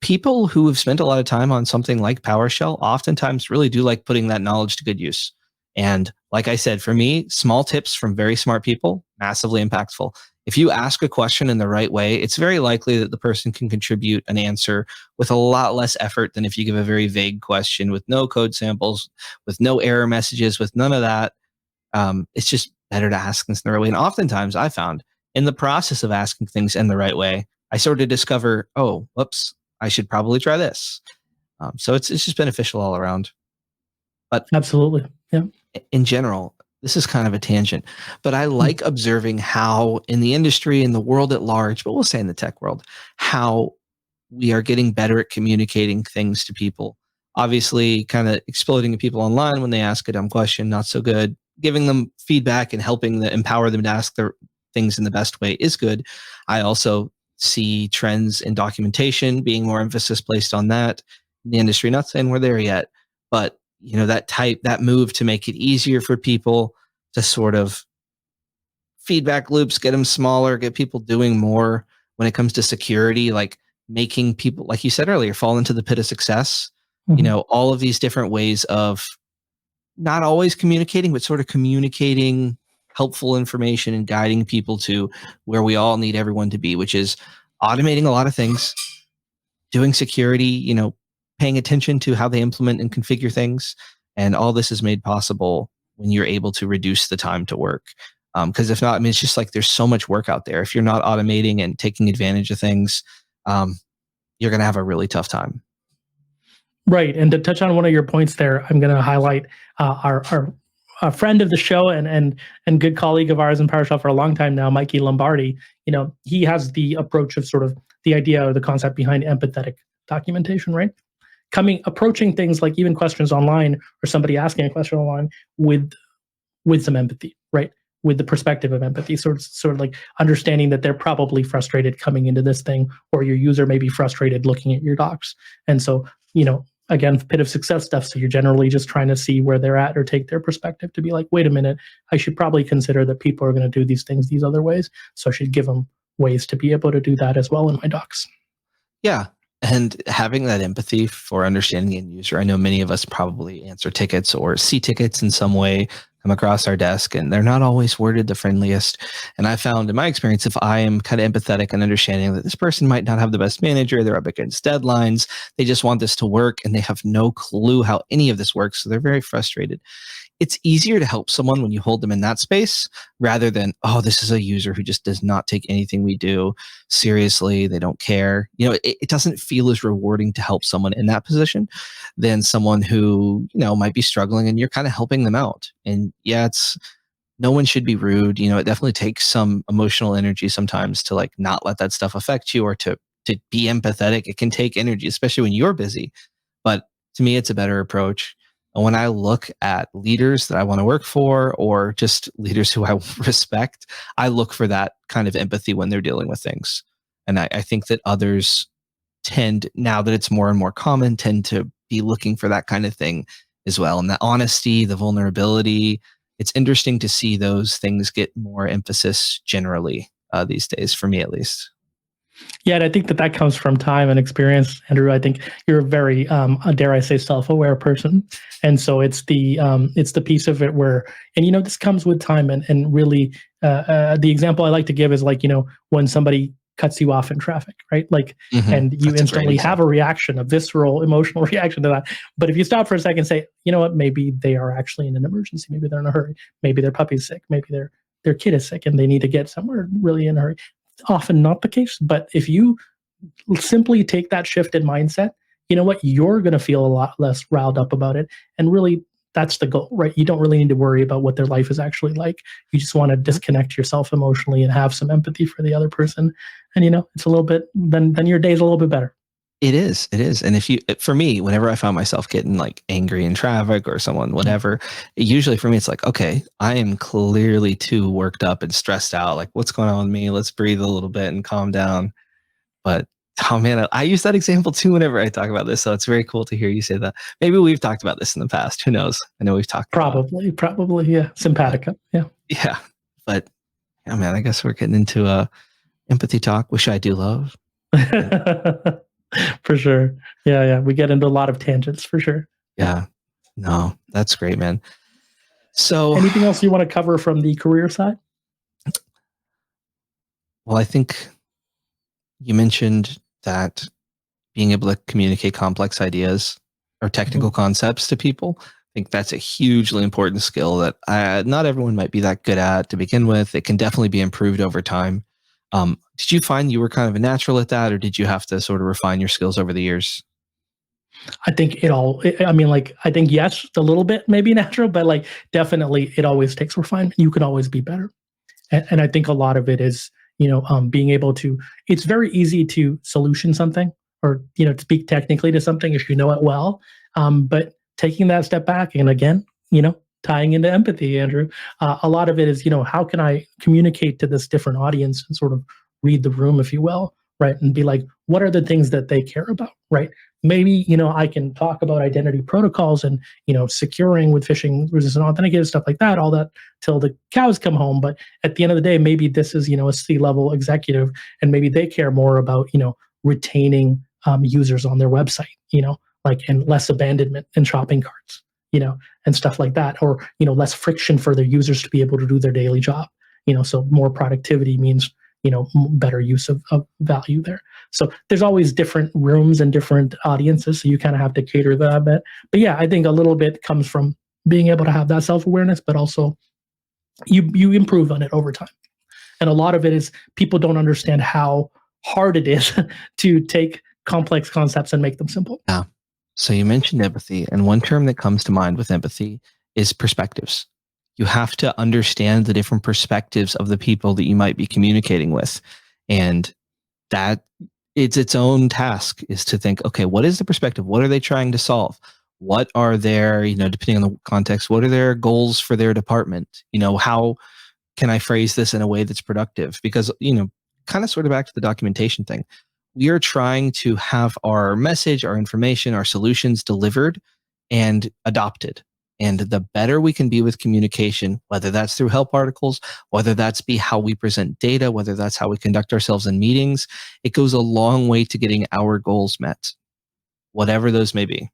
people who have spent a lot of time on something like PowerShell oftentimes really do like putting that knowledge to good use. And like I said, for me, small tips from very smart people, massively impactful. If you ask a question in the right way, it's very likely that the person can contribute an answer with a lot less effort than if you give a very vague question with no code samples, with no error messages, with none of that. It's just better to ask things in the right way. And oftentimes I found in the process of asking things in the right way, I sort of discover, oh, whoops, I should probably try this. So it's just beneficial all around. But absolutely, yeah. In general, this is kind of a tangent, but I like observing how in the industry, in the world at large, but we'll say in the tech world, how we are getting better at communicating things to people. Obviously, kind of exploding at people online when they ask a dumb question, not so good. Giving them feedback and helping them empower them to ask their things in the best way is good. I also see trends in documentation being more emphasis placed on that in the industry. Not saying we're there yet, but that move to make it easier for people to sort of feedback loops, get them smaller, get people doing more when it comes to security, like making people, like you said earlier, fall into the pit of success. All of these different ways of not always communicating, but sort of communicating helpful information and guiding people to where we all need everyone to be, which is automating a lot of things, doing security, paying attention to how they implement and configure things. And all this is made possible when you're able to reduce the time to work. Because if not, it's just like there's so much work out there. If you're not automating and taking advantage of things, you're going to have a really tough time. Right. And to touch on one of your points there, I'm going to highlight our friend of the show and good colleague of ours in PowerShell for a long time now, Mikey Lombardi. He has the approach of sort of the idea or the concept behind empathetic documentation, right? Approaching things like even questions online or somebody asking a question online with some empathy, right? With the perspective of empathy, sort of like understanding that they're probably frustrated coming into this thing, or your user may be frustrated looking at your docs. And so, again, pit of success stuff. So you're generally just trying to see where they're at or take their perspective to be like, wait a minute, I should probably consider that people are going to do these things these other ways. So I should give them ways to be able to do that as well in my docs. Yeah. And having that empathy for understanding the end user. I know many of us probably answer tickets or see tickets in some way come across our desk, and they're not always worded the friendliest. And I found in my experience, if I am kind of empathetic and understanding that this person might not have the best manager, they're up against deadlines, they just want this to work and they have no clue how any of this works. So they're very frustrated. It's easier to help someone when you hold them in that space rather than, oh, this is a user who just does not take anything we do seriously. They don't care. It doesn't feel as rewarding to help someone in that position than someone who, might be struggling and you're kind of helping them out. And yeah, no one should be rude. It definitely takes some emotional energy sometimes to like not let that stuff affect you or to be empathetic. It can take energy, especially when you're busy. But to me, it's a better approach. And when I look at leaders that I want to work for or just leaders who I respect, I look for that kind of empathy when they're dealing with things. And I think that others tend, now that it's more and more common, tend to be looking for that kind of thing as well. And the honesty, the vulnerability, it's interesting to see those things get more emphasis generally these days, for me at least. Yeah, and I think that comes from time and experience, Andrew. I think you're a very, dare I say, self-aware person, and so it's the piece of it where, and this comes with time, and really, the example I like to give is like when somebody cuts you off in traffic, right? Like, and you instantly have a reaction, a visceral, emotional reaction to that. But if you stop for a second and say, you know what, maybe they are actually in an emergency, maybe they're in a hurry, maybe their puppy's sick, maybe their kid is sick, and they need to get somewhere really in a hurry. Often not the case, but if you simply take that shift in mindset, you know what, you're going to feel a lot less riled up about it. And really, that's the goal, right? You don't really need to worry about what their life is actually like. You just want to disconnect yourself emotionally and have some empathy for the other person. And it's a little bit, then your day's a little bit better. It is. And for me, whenever I found myself getting like angry in traffic or someone, whatever, usually for me, it's like, okay, I am clearly too worked up and stressed out. Like, what's going on with me? Let's breathe a little bit and calm down. But oh man, I use that example too whenever I talk about this. So it's very cool to hear you say that. Maybe we've talked about this in the past. Who knows? I know we've talked probably, yeah. Simpatica. Yeah. Yeah. But yeah, man, I guess we're getting into empathy talk, which I do love. For sure. Yeah. We get into a lot of tangents for sure. Yeah. No, that's great, man. So anything else you want to cover from the career side? Well, I think you mentioned that being able to communicate complex ideas or technical concepts to people, I think that's a hugely important skill that not everyone might be that good at to begin with. It can definitely be improved over time. Did you find you were kind of a natural at that, or did you have to sort of refine your skills over the years? I think I think yes, a little bit maybe natural, but like definitely it always takes refinement. You can always be better. And I think a lot of it is, being able to, it's very easy to solution something or speak technically to something if you know it well. But taking that step back, and again, tying into empathy, Andrew, a lot of it is, how can I communicate to this different audience and sort of read the room, if you will, right? And be like, what are the things that they care about, right? Maybe, I can talk about identity protocols and, securing with phishing resistant authenticated stuff like that, all that till the cows come home. But at the end of the day, maybe this is, a C-level executive, and maybe they care more about, retaining users on their website, and less abandonment in shopping carts, and stuff like that, or, less friction for their users to be able to do their daily job, so more productivity means, better use of value there. So there's always different rooms and different audiences, so you kind of have to cater that a bit. But yeah, I think a little bit comes from being able to have that self-awareness, but also you improve on it over time. And a lot of it is people don't understand how hard it is to take complex concepts and make them simple. Yeah. So you mentioned empathy, and one term that comes to mind with empathy is perspectives. You have to understand the different perspectives of the people that you might be communicating with. And that it's its own task, is to think, okay, what is the perspective? What are they trying to solve? What are their, depending on the context, what are their goals for their department? How can I phrase this in a way that's productive? Because, kind of sort of back to the documentation thing, we are trying to have our message, our information, our solutions delivered and adopted. And the better we can be with communication, whether that's through help articles, whether that's be how we present data, whether that's how we conduct ourselves in meetings, it goes a long way to getting our goals met, whatever those may be.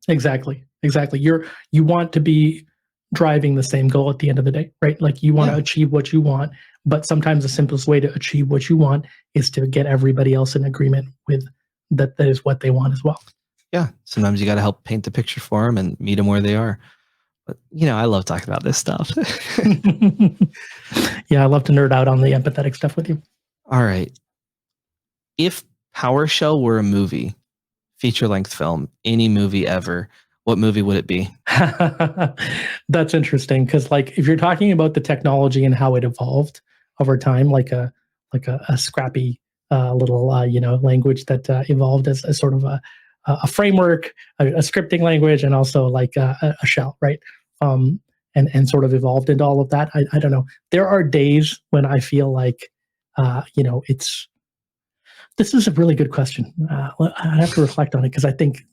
Exactly. You want to be driving the same goal at the end of the day, right? Like you want to achieve what you want, but sometimes the simplest way to achieve what you want is to get everybody else in agreement with that is what they want as well. Yeah, sometimes you got to help paint the picture for them and meet them where they are. But, I love talking about this stuff. Yeah, I love to nerd out on the empathetic stuff with you. All right. If PowerShell were a movie, feature-length film, any movie ever, what movie would it be? That's interesting, because if you're talking about the technology and how it evolved over time, like a scrappy little language that evolved as sort of a framework, a scripting language, and also like a shell, right? And sort of evolved into all of that. I don't know. There are days when I feel like, this is a really good question. I have to reflect on it, because I think,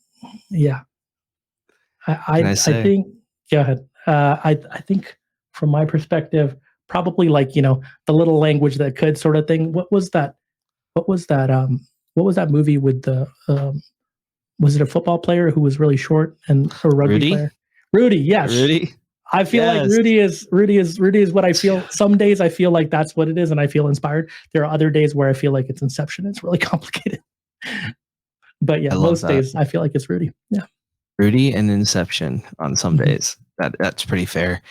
I think, go ahead. I think from my perspective, probably the little language that could sort of thing. What was that movie with the, was it a football player who was really short and a rugby player? Rudy, yes. Rudy. I feel like Rudy is what I feel. Some days I feel like that's what it is, and I feel inspired. There are other days where I feel like it's Inception. It's really complicated. But yeah, most days I feel like it's Rudy. Yeah. Rudy and Inception on some days. That's pretty fair.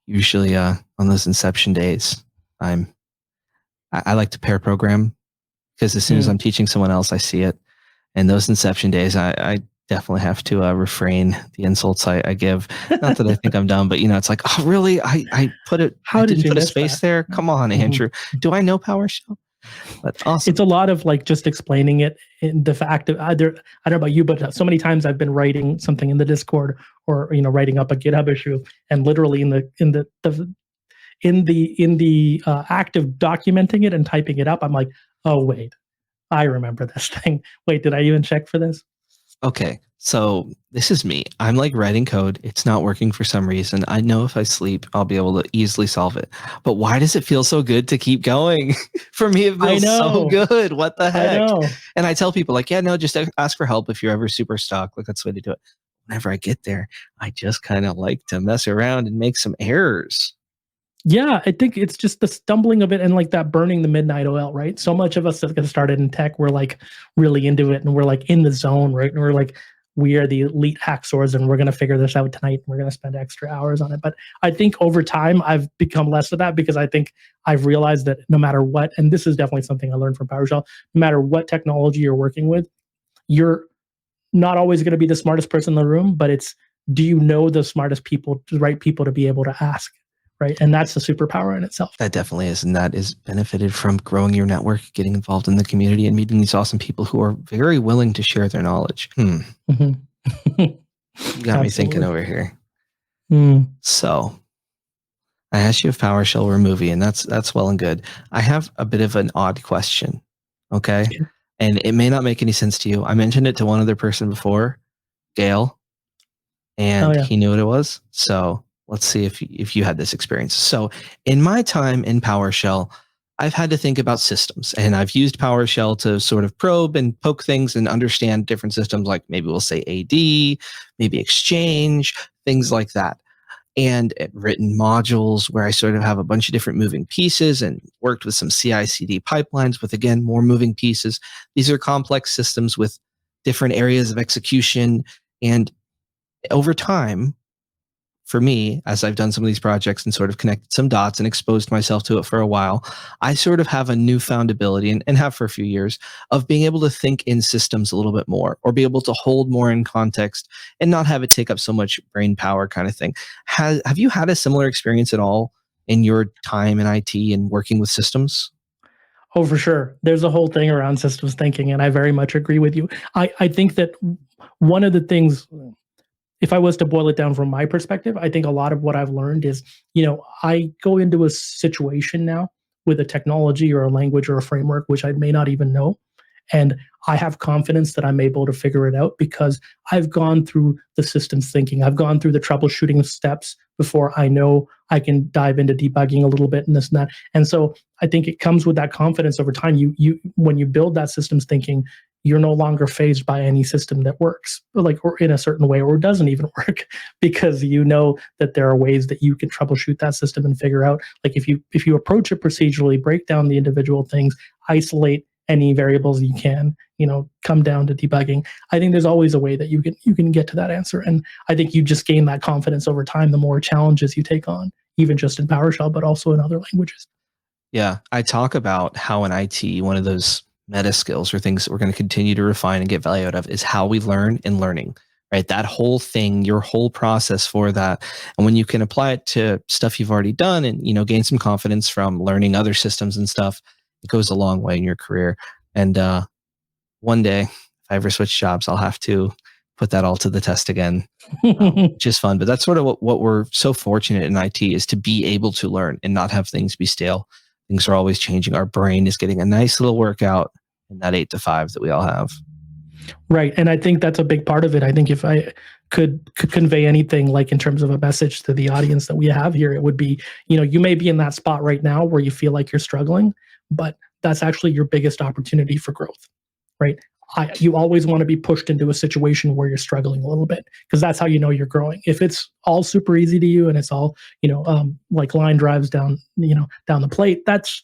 Usually on those Inception days, I like to pair program, because as soon as I'm teaching someone else, I see it. And those Inception days, I definitely have to refrain the insults I give. Not that I think I'm dumb, but it's like, oh really? I put it. How did you put a miss space that? there? Come on, Andrew. Do I know PowerShell? But awesome. It's a lot of just explaining it in the fact of either, I don't know about you, but so many times I've been writing something in the Discord or writing up a GitHub issue, and literally in the act of documenting it and typing it up, I'm like, oh wait, I remember this thing. Wait, did I even check for this? Okay, so this is me. I'm writing code. It's not working for some reason. I know if I sleep, I'll be able to easily solve it. But why does it feel so good to keep going? For me, it feels so good. What the heck? I know. And I tell people just ask for help if you're ever super stuck. That's the way to do it. Whenever I get there, I just kind of like to mess around and make some errors. Yeah, I think it's just the stumbling of it and that burning the midnight oil, right? So much of us that get started in tech, we're really into it, and we're in the zone, right? And we're we are the elite hacksaws, and we're going to figure this out tonight, and we're going to spend extra hours on it. But I think over time, I've become less of that, because I think I've realized that no matter what, and this is definitely something I learned from PowerShell, no matter what technology you're working with, you're not always going to be the smartest person in the room, but it's, do you know the smartest people, the right people to be able to ask? right? And that's a superpower in itself. That definitely is. And that is benefited from growing your network, getting involved in the community, and meeting these awesome people who are very willing to share their knowledge. Mm-hmm. You got me thinking over here. So I asked you if PowerShell were a movie, and that's well and good. I have a bit of an odd question. Okay. Yeah. And it may not make any sense to you. I mentioned it to one other person before, Gail, and he knew what it was. So let's see if you had this experience. So in my time in PowerShell, I've had to think about systems, and I've used PowerShell to sort of probe and poke things and understand different systems, like maybe we'll say AD, maybe Exchange, things like that. And written modules where I sort of have a bunch of different moving pieces, and worked with some CI/CD pipelines with, again, more moving pieces. These are complex systems with different areas of execution. And over time, for me, as I've done some of these projects and sort of connected some dots and exposed myself to it for a while, I sort of have a newfound ability, and have for a few years, of being able to think in systems a little bit more, or be able to hold more in context and not have it take up so much brain power kind of thing. Have you had a similar experience at all in your time in IT and working with systems? Oh, for sure. There's a whole thing around systems thinking, and I very much agree with you. I think that one of the things, if I was to boil it down from my perspective, I think a lot of what I've learned is, I go into a situation now with a technology or a language or a framework, which I may not even know. And I have confidence that I'm able to figure it out because I've gone through the systems thinking. I've gone through the troubleshooting steps before I know I can dive into debugging a little bit and this and that. And so I think it comes with that confidence over time. When you build that systems thinking, you're no longer fazed by any system that works, or in a certain way, or doesn't even work, because you know that there are ways that you can troubleshoot that system and figure out, like, if you approach it procedurally, break down the individual things, isolate any variables you can, come down to debugging. I think there's always a way that you can get to that answer. And I think you just gain that confidence over time, the more challenges you take on, even just in PowerShell, but also in other languages. Yeah. I talk about how in IT, one of those meta skills or things that we're going to continue to refine and get value out of is how we learn in learning, right? That whole thing, your whole process for that. And when you can apply it to stuff you've already done and, gain some confidence from learning other systems and stuff, it goes a long way in your career. And one day, if I ever switch jobs, I'll have to put that all to the test again, which is fun. But that's sort of what we're so fortunate in IT, is to be able to learn and not have things be stale. Things are always changing. Our brain is getting a nice little workout in that 8 to 5 that we all have. Right. And I think that's a big part of it. I think if I could convey anything, like in terms of a message to the audience that we have here, it would be, you may be in that spot right now where you feel like you're struggling, but that's actually your biggest opportunity for growth, right? You always want to be pushed into a situation where you're struggling a little bit, because that's how you know you're growing. If it's all super easy to you and it's all, like line drives down, down the plate, that's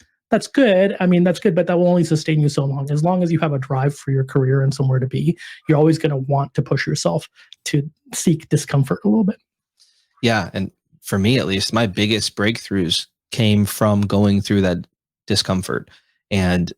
good. I mean, that's good, but that will only sustain you so long. As long as you have a drive for your career and somewhere to be, you're always going to want to push yourself to seek discomfort a little bit. Yeah. And for me, at least, my biggest breakthroughs came from going through that discomfort. And,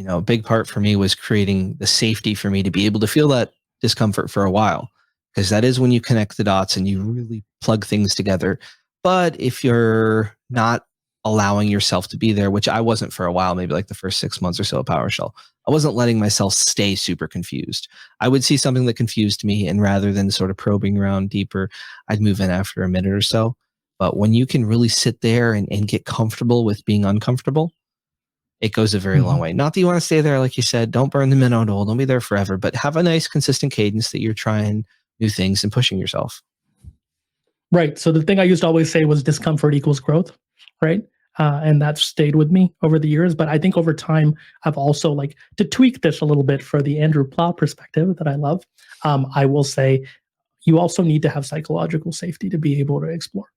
a big part for me was creating the safety for me to be able to feel that discomfort for a while, because that is when you connect the dots and you really plug things together. But if you're not allowing yourself to be there, which I wasn't for a while, maybe like the first 6 months or so of PowerShell, I wasn't letting myself stay super confused. I would see something that confused me, and rather than sort of probing around deeper, I'd move in after a minute or so. But when you can really sit there and get comfortable with being uncomfortable, it goes a very long way. Not that you want to stay there, like you said, don't burn the minnow at all, don't be there forever, but have a nice consistent cadence that you're trying new things and pushing yourself. Right. So the thing I used to always say was discomfort equals growth, right? And that's stayed with me over the years. But I think over time, I've also, to tweak this a little bit for the Andrew Pla perspective that I love, I will say you also need to have psychological safety to be able to explore.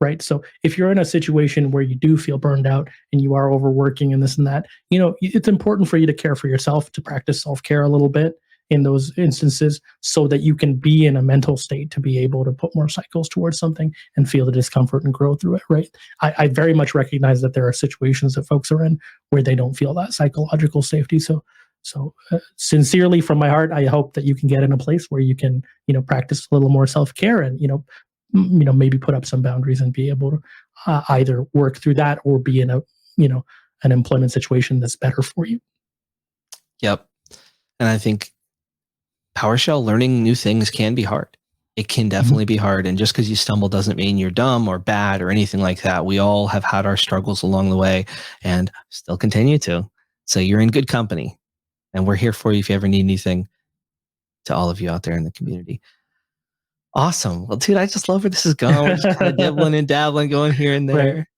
Right. So if you're in a situation where you do feel burned out and you are overworking and this and that, it's important for you to care for yourself, to practice self-care a little bit in those instances, so that you can be in a mental state to be able to put more cycles towards something and feel the discomfort and grow through it. Right. I very much recognize that there are situations that folks are in where they don't feel that psychological safety. So sincerely from my heart, I hope that you can get in a place where you can, practice a little more self-care and, maybe put up some boundaries and be able to either work through that or be in an employment situation that's better for you. Yep. And I think PowerShell, learning new things can be hard. It can definitely be hard. And just because you stumble doesn't mean you're dumb or bad or anything like that. We all have had our struggles along the way and still continue to. So you're in good company. And we're here for you if you ever need anything, to all of you out there in the community. Awesome. Well, dude, I just love where this is going. We're just kind of dibbling and dabbling, going here and there.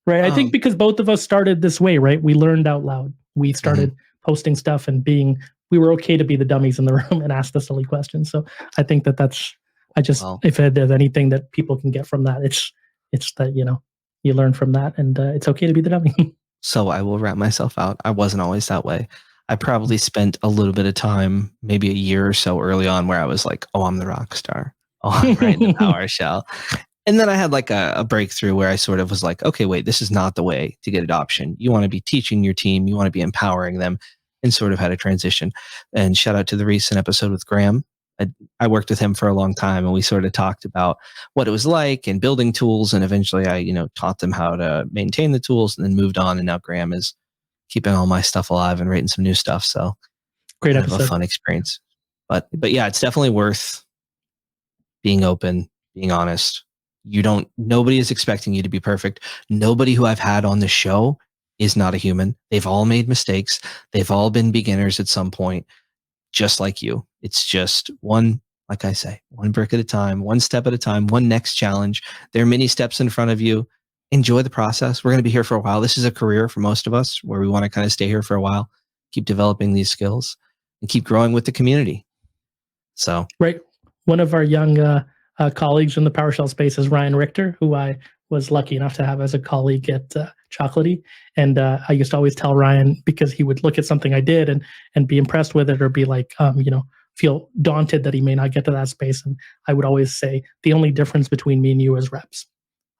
Right. I think because both of us started this way, right? We learned out loud. We started posting stuff and we were okay to be the dummies in the room and ask the silly questions. So I think if there's anything that people can get from that, it's that, you learn from that and it's okay to be the dummy. So I will wrap myself out. I wasn't always that way. I probably spent a little bit of time, maybe a year or so early on, where I was like, oh, I'm the rock star. Oh, I'm writing the PowerShell. And then I had like a breakthrough where I sort of was like, okay, wait, this is not the way to get adoption. You want to be teaching your team. You want to be empowering them, and sort of had a transition. And shout out to the recent episode with Graham. I worked with him for a long time, and we sort of talked about what it was like and building tools. And eventually I, taught them how to maintain the tools and then moved on. And now Graham is keeping all my stuff alive and writing some new stuff. So great kind episode. of a fun experience. But yeah, it's definitely worth being open, being honest. Nobody is expecting you to be perfect. Nobody who I've had on the show is not a human. They've all made mistakes. They've all been beginners at some point, just like you. It's just one brick at a time, one step at a time, one next challenge. There are many steps in front of you. Enjoy the process. We're going to be here for a while. This is a career for most of us where we want to kind of stay here for a while, keep developing these skills, and keep growing with the community. So, right. One of our young colleagues in the PowerShell space is Ryan Richter, who I was lucky enough to have as a colleague at Chocolatey. And I used to always tell Ryan, because he would look at something I did and be impressed with it, or be like, feel daunted that he may not get to that space. And I would always say, the only difference between me and you is reps.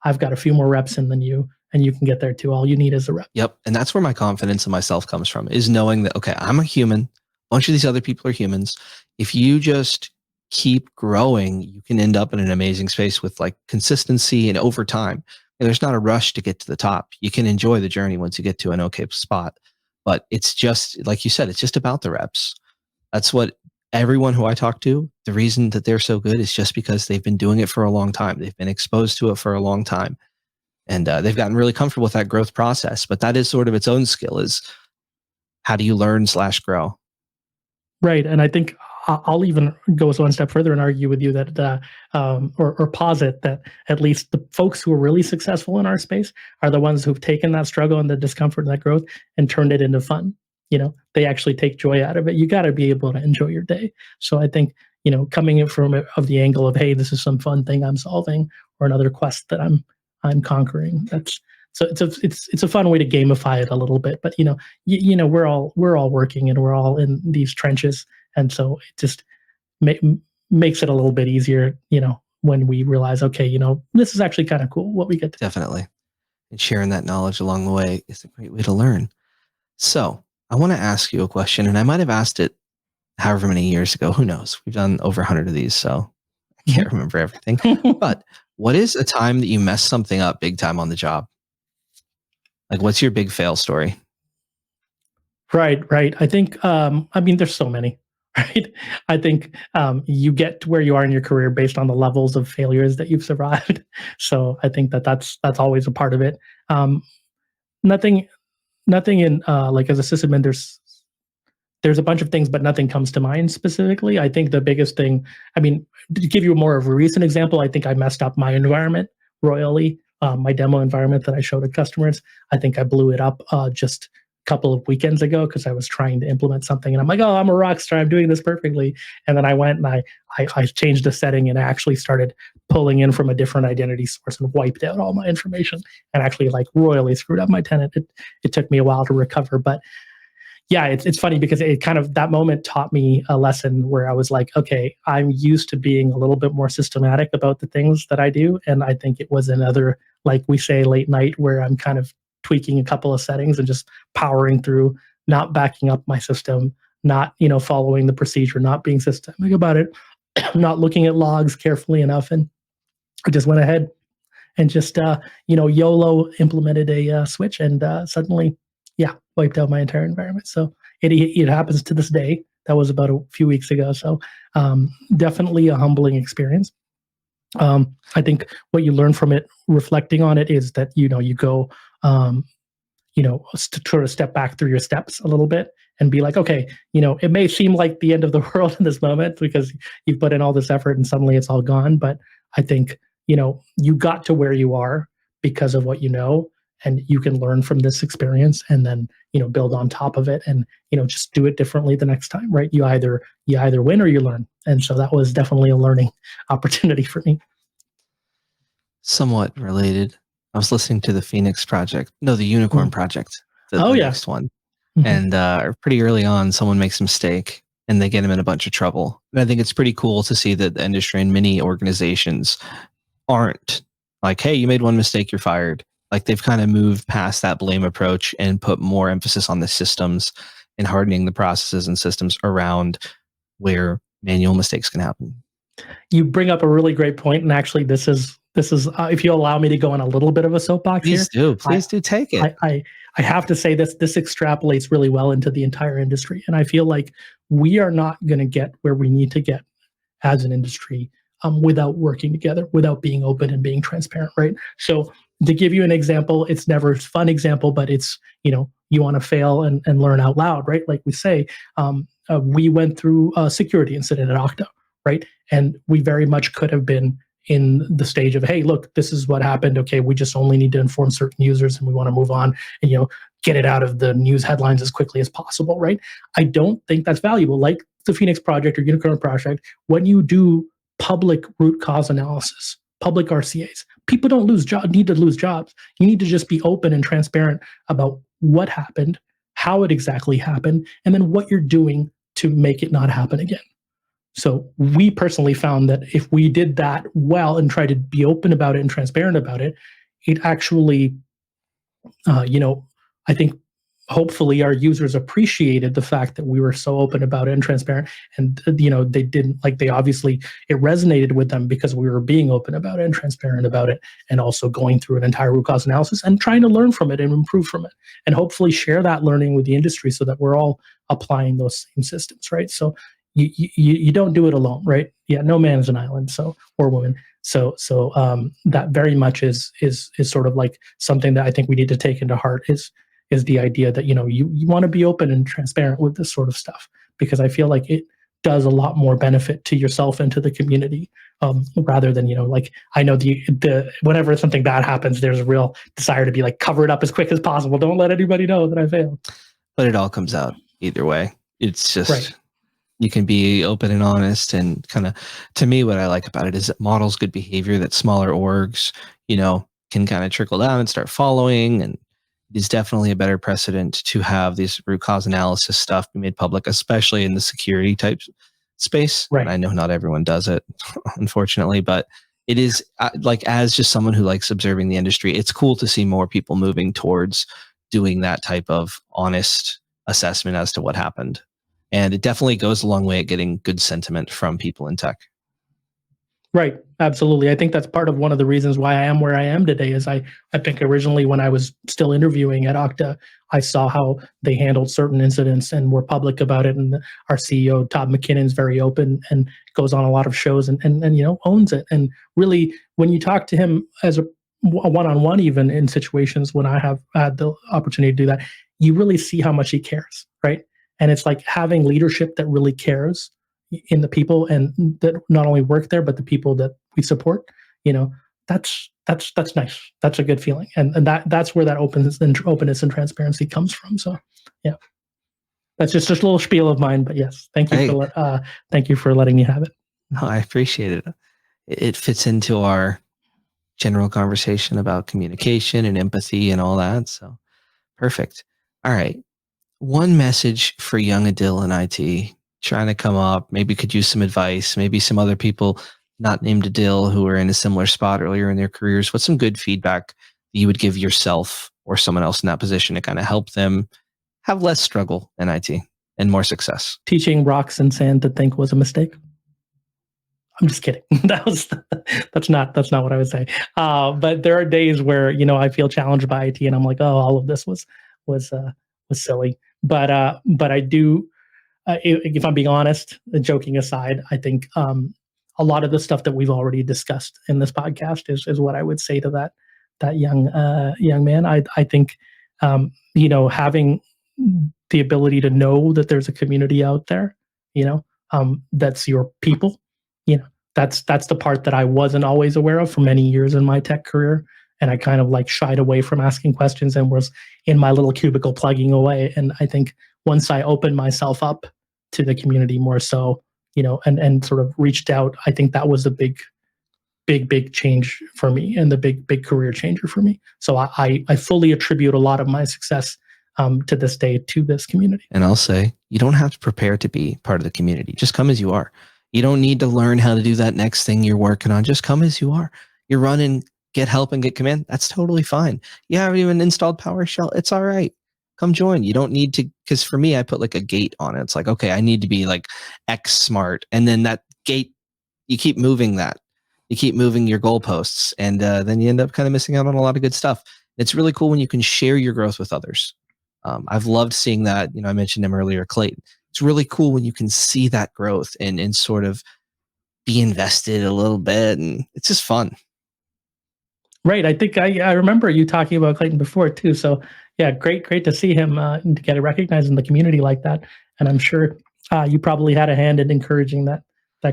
I've got a few more reps in than you, and you can get there too. All you need is a rep. Yep. And that's where my confidence in myself comes from, is knowing that, okay, I'm a human. A bunch of these other people are humans. If you just keep growing, you can end up in an amazing space with like consistency and over time. And there's not a rush to get to the top. You can enjoy the journey once you get to an okay spot. But it's just, like you said, it's just about the reps. That's what everyone who I talk to, the reason that they're so good is just because they've been doing it for a long time. They've been exposed to it for a long time. And they've gotten really comfortable with that growth process. But that is sort of its own skill, is how do you learn/grow? Right. And I think I'll even go one step further and argue with you that, or posit that at least the folks who are really successful in our space are the ones who've taken that struggle and the discomfort and that growth and turned it into fun. They actually take joy out of it. You got to be able to enjoy your day. So I think, coming in from the angle of, hey, this is some fun thing I'm solving, or another quest that I'm conquering. It's a fun way to gamify it a little bit. But we're all working, and we're all in these trenches. And so it just makes it a little bit easier, when we realize, okay, this is actually kind of cool what we get to. Definitely. And sharing that knowledge along the way is a great way to learn. So I want to ask you a question, and I might have asked it however many years ago. Who knows? We've done over 100 of these, so I can't remember everything. But what is a time that you messed something up big time on the job? Like, what's your big fail story? Right. I think, there's so many. Right. I think you get to where you are in your career based on the levels of failures that you've survived. So I think that's always a part of it. Nothing in like as a sysadmin, there's a bunch of things, but nothing comes to mind specifically. I think the biggest thing, to give you more of a recent example, I think I messed up my environment royally. My demo environment that I showed at customers, I think I blew it up just couple of weekends ago because I was trying to implement something and I'm like, oh, I'm a rock star, I'm doing this perfectly. And then I went and I changed the setting and I actually started pulling in from a different identity source and wiped out all my information and actually like royally screwed up my tenant. It took me a while to recover, but yeah, it's funny because it kind of, that moment taught me a lesson where I was like, okay, I'm used to being a little bit more systematic about the things that I do. And I think it was another, like we say, late night where I'm kind of tweaking a couple of settings and just powering through, not backing up my system, not, following the procedure, not being systemic about it, not looking at logs carefully enough. And I just went ahead and just YOLO implemented a switch, and suddenly, wiped out my entire environment. So it happens to this day. That was about a few weeks ago. So definitely a humbling experience. I think what you learn from it, reflecting on it, is that you go to sort of step back through your steps a little bit and be like, okay, it may seem like the end of the world in this moment because you've put in all this effort and suddenly it's all gone. But I think, you got to where you are because of what you know, and you can learn from this experience and then, build on top of it and, just do it differently the next time, right? You either win or you learn. And so that was definitely a learning opportunity for me. Somewhat related. I was listening to the Unicorn Project, the next one. Mm-hmm. And pretty early on, someone makes a mistake and they get him in a bunch of trouble. And I think it's pretty cool to see that the industry and many organizations aren't like, hey, you made one mistake, you're fired. Like they've kind of moved past that blame approach and put more emphasis on the systems and hardening the processes and systems around where manual mistakes can happen. You bring up a really great point, and actually, this is if you allow me to go on a little bit of a soapbox here. Please do take it. I have to say this extrapolates really well into the entire industry, and I feel like we are not going to get where we need to get as an industry without working together, without being open and being transparent, right? So to give you an example, it's never a fun example, but it's, you want to fail and learn out loud, right? Like we say, we went through a security incident at Okta, right? And we very much could have been in the stage of, hey, look, this is what happened. Okay, we just only need to inform certain users and we want to move on and, get it out of the news headlines as quickly as possible, right? I don't think that's valuable. Like the Phoenix Project or Unicorn Project, when you do public root cause analysis, public RCAs, people don't need to lose jobs. You need to just be open and transparent about what happened, how it exactly happened, and then what you're doing to make it not happen again. So we personally found that if we did that well and tried to be open about it and transparent about it, it actually, I think hopefully our users appreciated the fact that we were so open about it and transparent. And, they didn't it resonated with them because we were being open about it and transparent about it, and also going through an entire root cause analysis and trying to learn from it and improve from it, and hopefully share that learning with the industry so that we're all applying those same systems, right? So you don't do it alone, right? Yeah, no man is an island, or woman. So that very much is sort of like something that I think we need to take into heart is the idea that, you want to be open and transparent with this sort of stuff, because I feel like it does a lot more benefit to yourself and to the community, rather than, like I know the whenever something bad happens, there's a real desire to be like, cover it up as quick as possible. Don't let anybody know that I failed. But it all comes out either way. It's just, right. You can be open and honest, and kind of, to me, what I like about it is it models good behavior that smaller orgs, can kind of trickle down and start following. And it is definitely a better precedent to have these root cause analysis stuff be made public, especially in the security type space. Right. And I know not everyone does it, unfortunately, but it is like, as just someone who likes observing the industry, it's cool to see more people moving towards doing that type of honest assessment as to what happened. And it definitely goes a long way at getting good sentiment from people in tech. Right. Absolutely. I think that's part of one of the reasons why I am where I am today is I think originally when I was still interviewing at Okta, I saw how they handled certain incidents and were public about it. And our CEO, Todd McKinnon's very open and goes on a lot of shows and owns it. And really, when you talk to him as a one-on-one, even in situations when I have had the opportunity to do that, you really see how much he cares, right? And it's like having leadership that really cares in the people and that not only work there, but the people that we support, that's nice. That's a good feeling. And that's where that openness and transparency comes from. So yeah, that's just a little spiel of mine, but yes, thank you for letting me have it. No, I appreciate it. It fits into our general conversation about communication and empathy and all that. So perfect. All right. One message for young Adil in IT trying to come up, maybe could use some advice, maybe some other people not named Adil who are in a similar spot earlier in their careers. What's some good feedback that you would give yourself or someone else in that position to kind of help them have less struggle in IT and more success? Teaching rocks and sand to think was a mistake. I'm just kidding. That's not what I would say. But there are days where I feel challenged by IT, and I'm like, oh, all of this was silly. But I do. If I'm being honest, joking aside, I think a lot of the stuff that we've already discussed in this podcast is what I would say to that young man. I think having the ability to know that there's a community out there, that's your people, that's the part that I wasn't always aware of for many years in my tech career. And I kind of like shied away from asking questions and was in my little cubicle plugging away. And I think once I opened myself up to the community more so, and sort of reached out, I think that was a big change for me and the big career changer for me. So I fully attribute a lot of my success to this day to this community. And I'll say, you don't have to prepare to be part of the community. Just come as you are. You don't need to learn how to do that next thing you're working on. Just come as you are. You're running, get help and get command. That's totally fine. You haven't even installed PowerShell. It's all right. Come join. You don't need to, because for me, I put like a gate on it. It's like, okay, I need to be like X smart. And then that gate, you keep moving that. You keep moving your goalposts. And then you end up kind of missing out on a lot of good stuff. It's really cool when you can share your growth with others. I've loved seeing that. I mentioned him earlier, Clayton. It's really cool when you can see that growth and sort of be invested a little bit. And it's just fun. Right. I think I remember you talking about Clayton before too. So yeah, great to see him to get it recognized in the community like that. And I'm sure you probably had a hand in encouraging that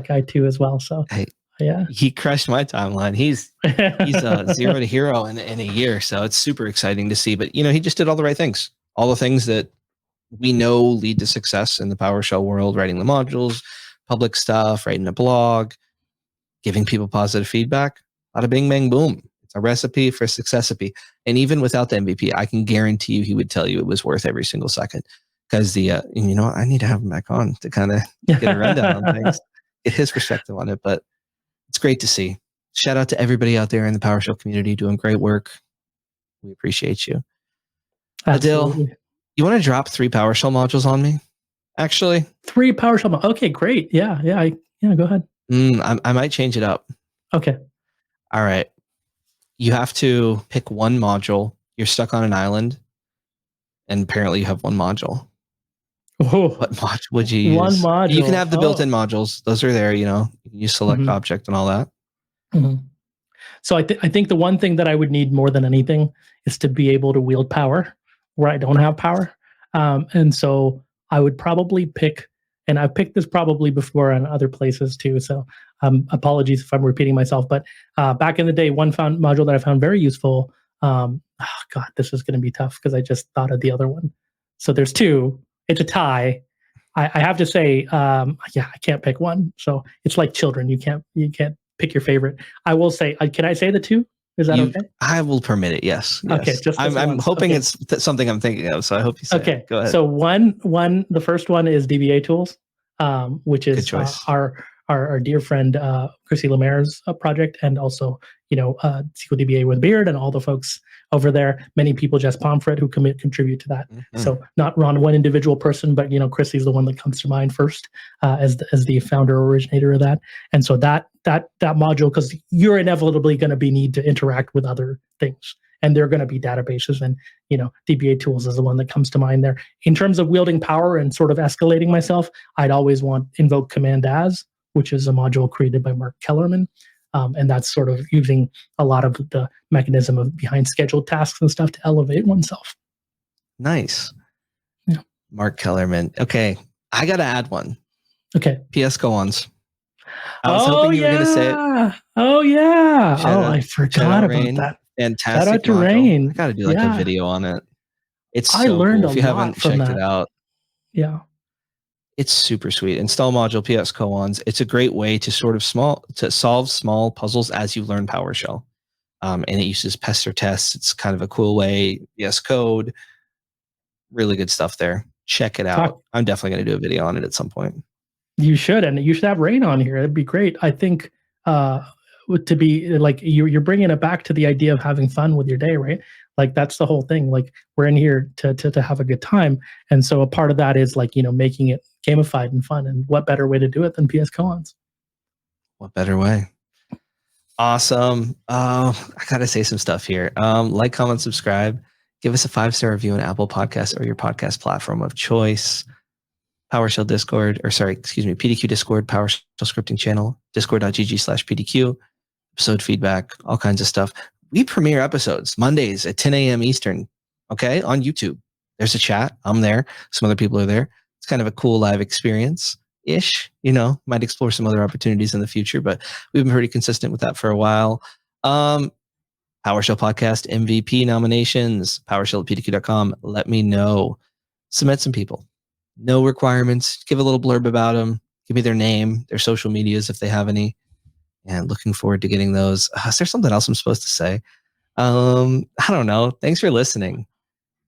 guy too as well. So hey, yeah, he crushed my timeline. He's a 0 to hero in a year. So it's super exciting to see. But he just did all the right things, all the things that we know lead to success in the PowerShell world, writing the modules, public stuff, writing a blog, giving people positive feedback. A lot of bing, bang, boom. It's a recipe for success. And even without the MVP, I can guarantee you he would tell you it was worth every single second. Because I need to have him back on to kind of get a rundown on things, get his perspective on it. But it's great to see. Shout out to everybody out there in the PowerShell community doing great work. We appreciate you. Absolutely. Adil, you want to drop 3 PowerShell modules on me? Actually, 3 PowerShell modules. Okay, great. Yeah. Go ahead. I might change it up. Okay. All right. You have to pick one module. You're stuck on an island, and apparently you have one module. Oh, what module would you use? One module. You can have the built-in modules. Those are there. You can use select object and all that. Mm-hmm. So I think the one thing that I would need more than anything is to be able to wield power where I don't have power. And so I would probably pick, and I've picked this probably before on other places too. So apologies if I'm repeating myself, but back in the day, one module that I found very useful. This is going to be tough because I just thought of the other one. So there's 2. It's a tie. I have to say, I can't pick one. So it's like children. You can't pick your favorite. I will say, can I say the 2? Is that okay? I will permit it. Yes. Okay. Just I'm hoping it's something I'm thinking of. So I hope you say it. Go ahead. So the first one is DBA tools, which is our dear friend Chrissy Lemaire's project, and also SQL DBA with Beard and all the folks over there. Many people, Jess Pomfret, who contribute to that. Mm-hmm. So not one individual person, but Chrissy's the one that comes to mind first as the founder or originator of that. And so that module, because you're inevitably going to need to interact with other things, and they're going to be databases, and DBA tools is the one that comes to mind there. In terms of wielding power and sort of escalating myself, I'd always want invoke command as, which is a module created by Mark Kellerman. And that's sort of using a lot of the mechanism of behind scheduled tasks and stuff to elevate oneself. Nice. Yeah. Mark Kellerman. Okay. I got to add one. Okay. PS koans. I was hoping you were going to say it. Oh, yeah. I forgot about that. Fantastic. Shout out to module. Rain. I got to do like a video on it. It's so I learned cool. If you haven't checked that. it out. Yeah. It's super sweet. Install module PS koans. It's a great way to solve small puzzles as you learn PowerShell. And it uses pester tests. It's kind of a cool way. VS Code. Really good stuff there. Check it out. I'm definitely going to do a video on it at some point. You should, and you should have Rain on here. It'd be great. I think to be like you're bringing it back to the idea of having fun with your day, right? Like that's the whole thing. Like we're in here to have a good time, and so a part of that is like making it gamified and fun. And what better way to do it than PS koans? What better way? Awesome. I got to say some stuff here. Like, comment, subscribe. Give us a 5-star review on Apple Podcasts or your podcast platform of choice. PowerShell Discord, PDQ Discord, PowerShell scripting channel, discord.gg/PDQ, episode feedback, all kinds of stuff. We premiere episodes Mondays at 10 a.m. Eastern, okay, on YouTube. There's a chat. I'm there. Some other people are there. It's kind of a cool live experience-ish. Might explore some other opportunities in the future, but we've been pretty consistent with that for a while. PowerShell Podcast MVP nominations, PowerShell@pdq.com. Let me know. Submit some people. No requirements. Give a little blurb about them. Give me their name, their social medias if they have any. And looking forward to getting those. Is there something else I'm supposed to say? I don't know. Thanks for listening.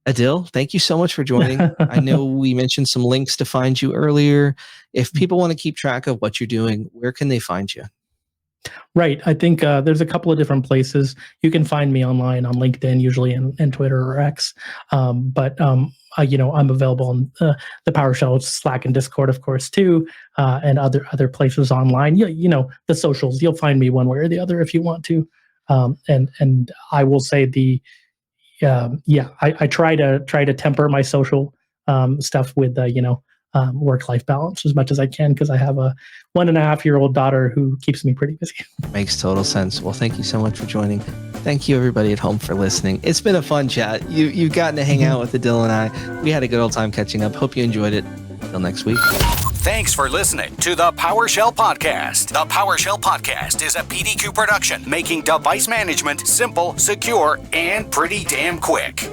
Adil, thank you so much for joining. I know we mentioned some links to find you earlier. If people want to keep track of what you're doing, where can they find you? Right. I think there's a couple of different places. You can find me online on LinkedIn, usually, and Twitter or X. But I'm available on the PowerShell Slack and Discord, of course, too, and other places online. The socials. You'll find me one way or the other if you want to. And I will say I try to temper my social stuff with work-life balance as much as I can, because I have a 1.5-year-old daughter who keeps me pretty busy. Makes total sense. Well, thank you so much for joining. Thank you, everybody at home, for listening. It's been a fun chat. You've gotten to hang out with Adil and I. We had a good old time catching up. Hope you enjoyed it. Until next week. Thanks for listening to the PowerShell Podcast. The PowerShell Podcast is a PDQ production, making device management simple, secure, and pretty damn quick.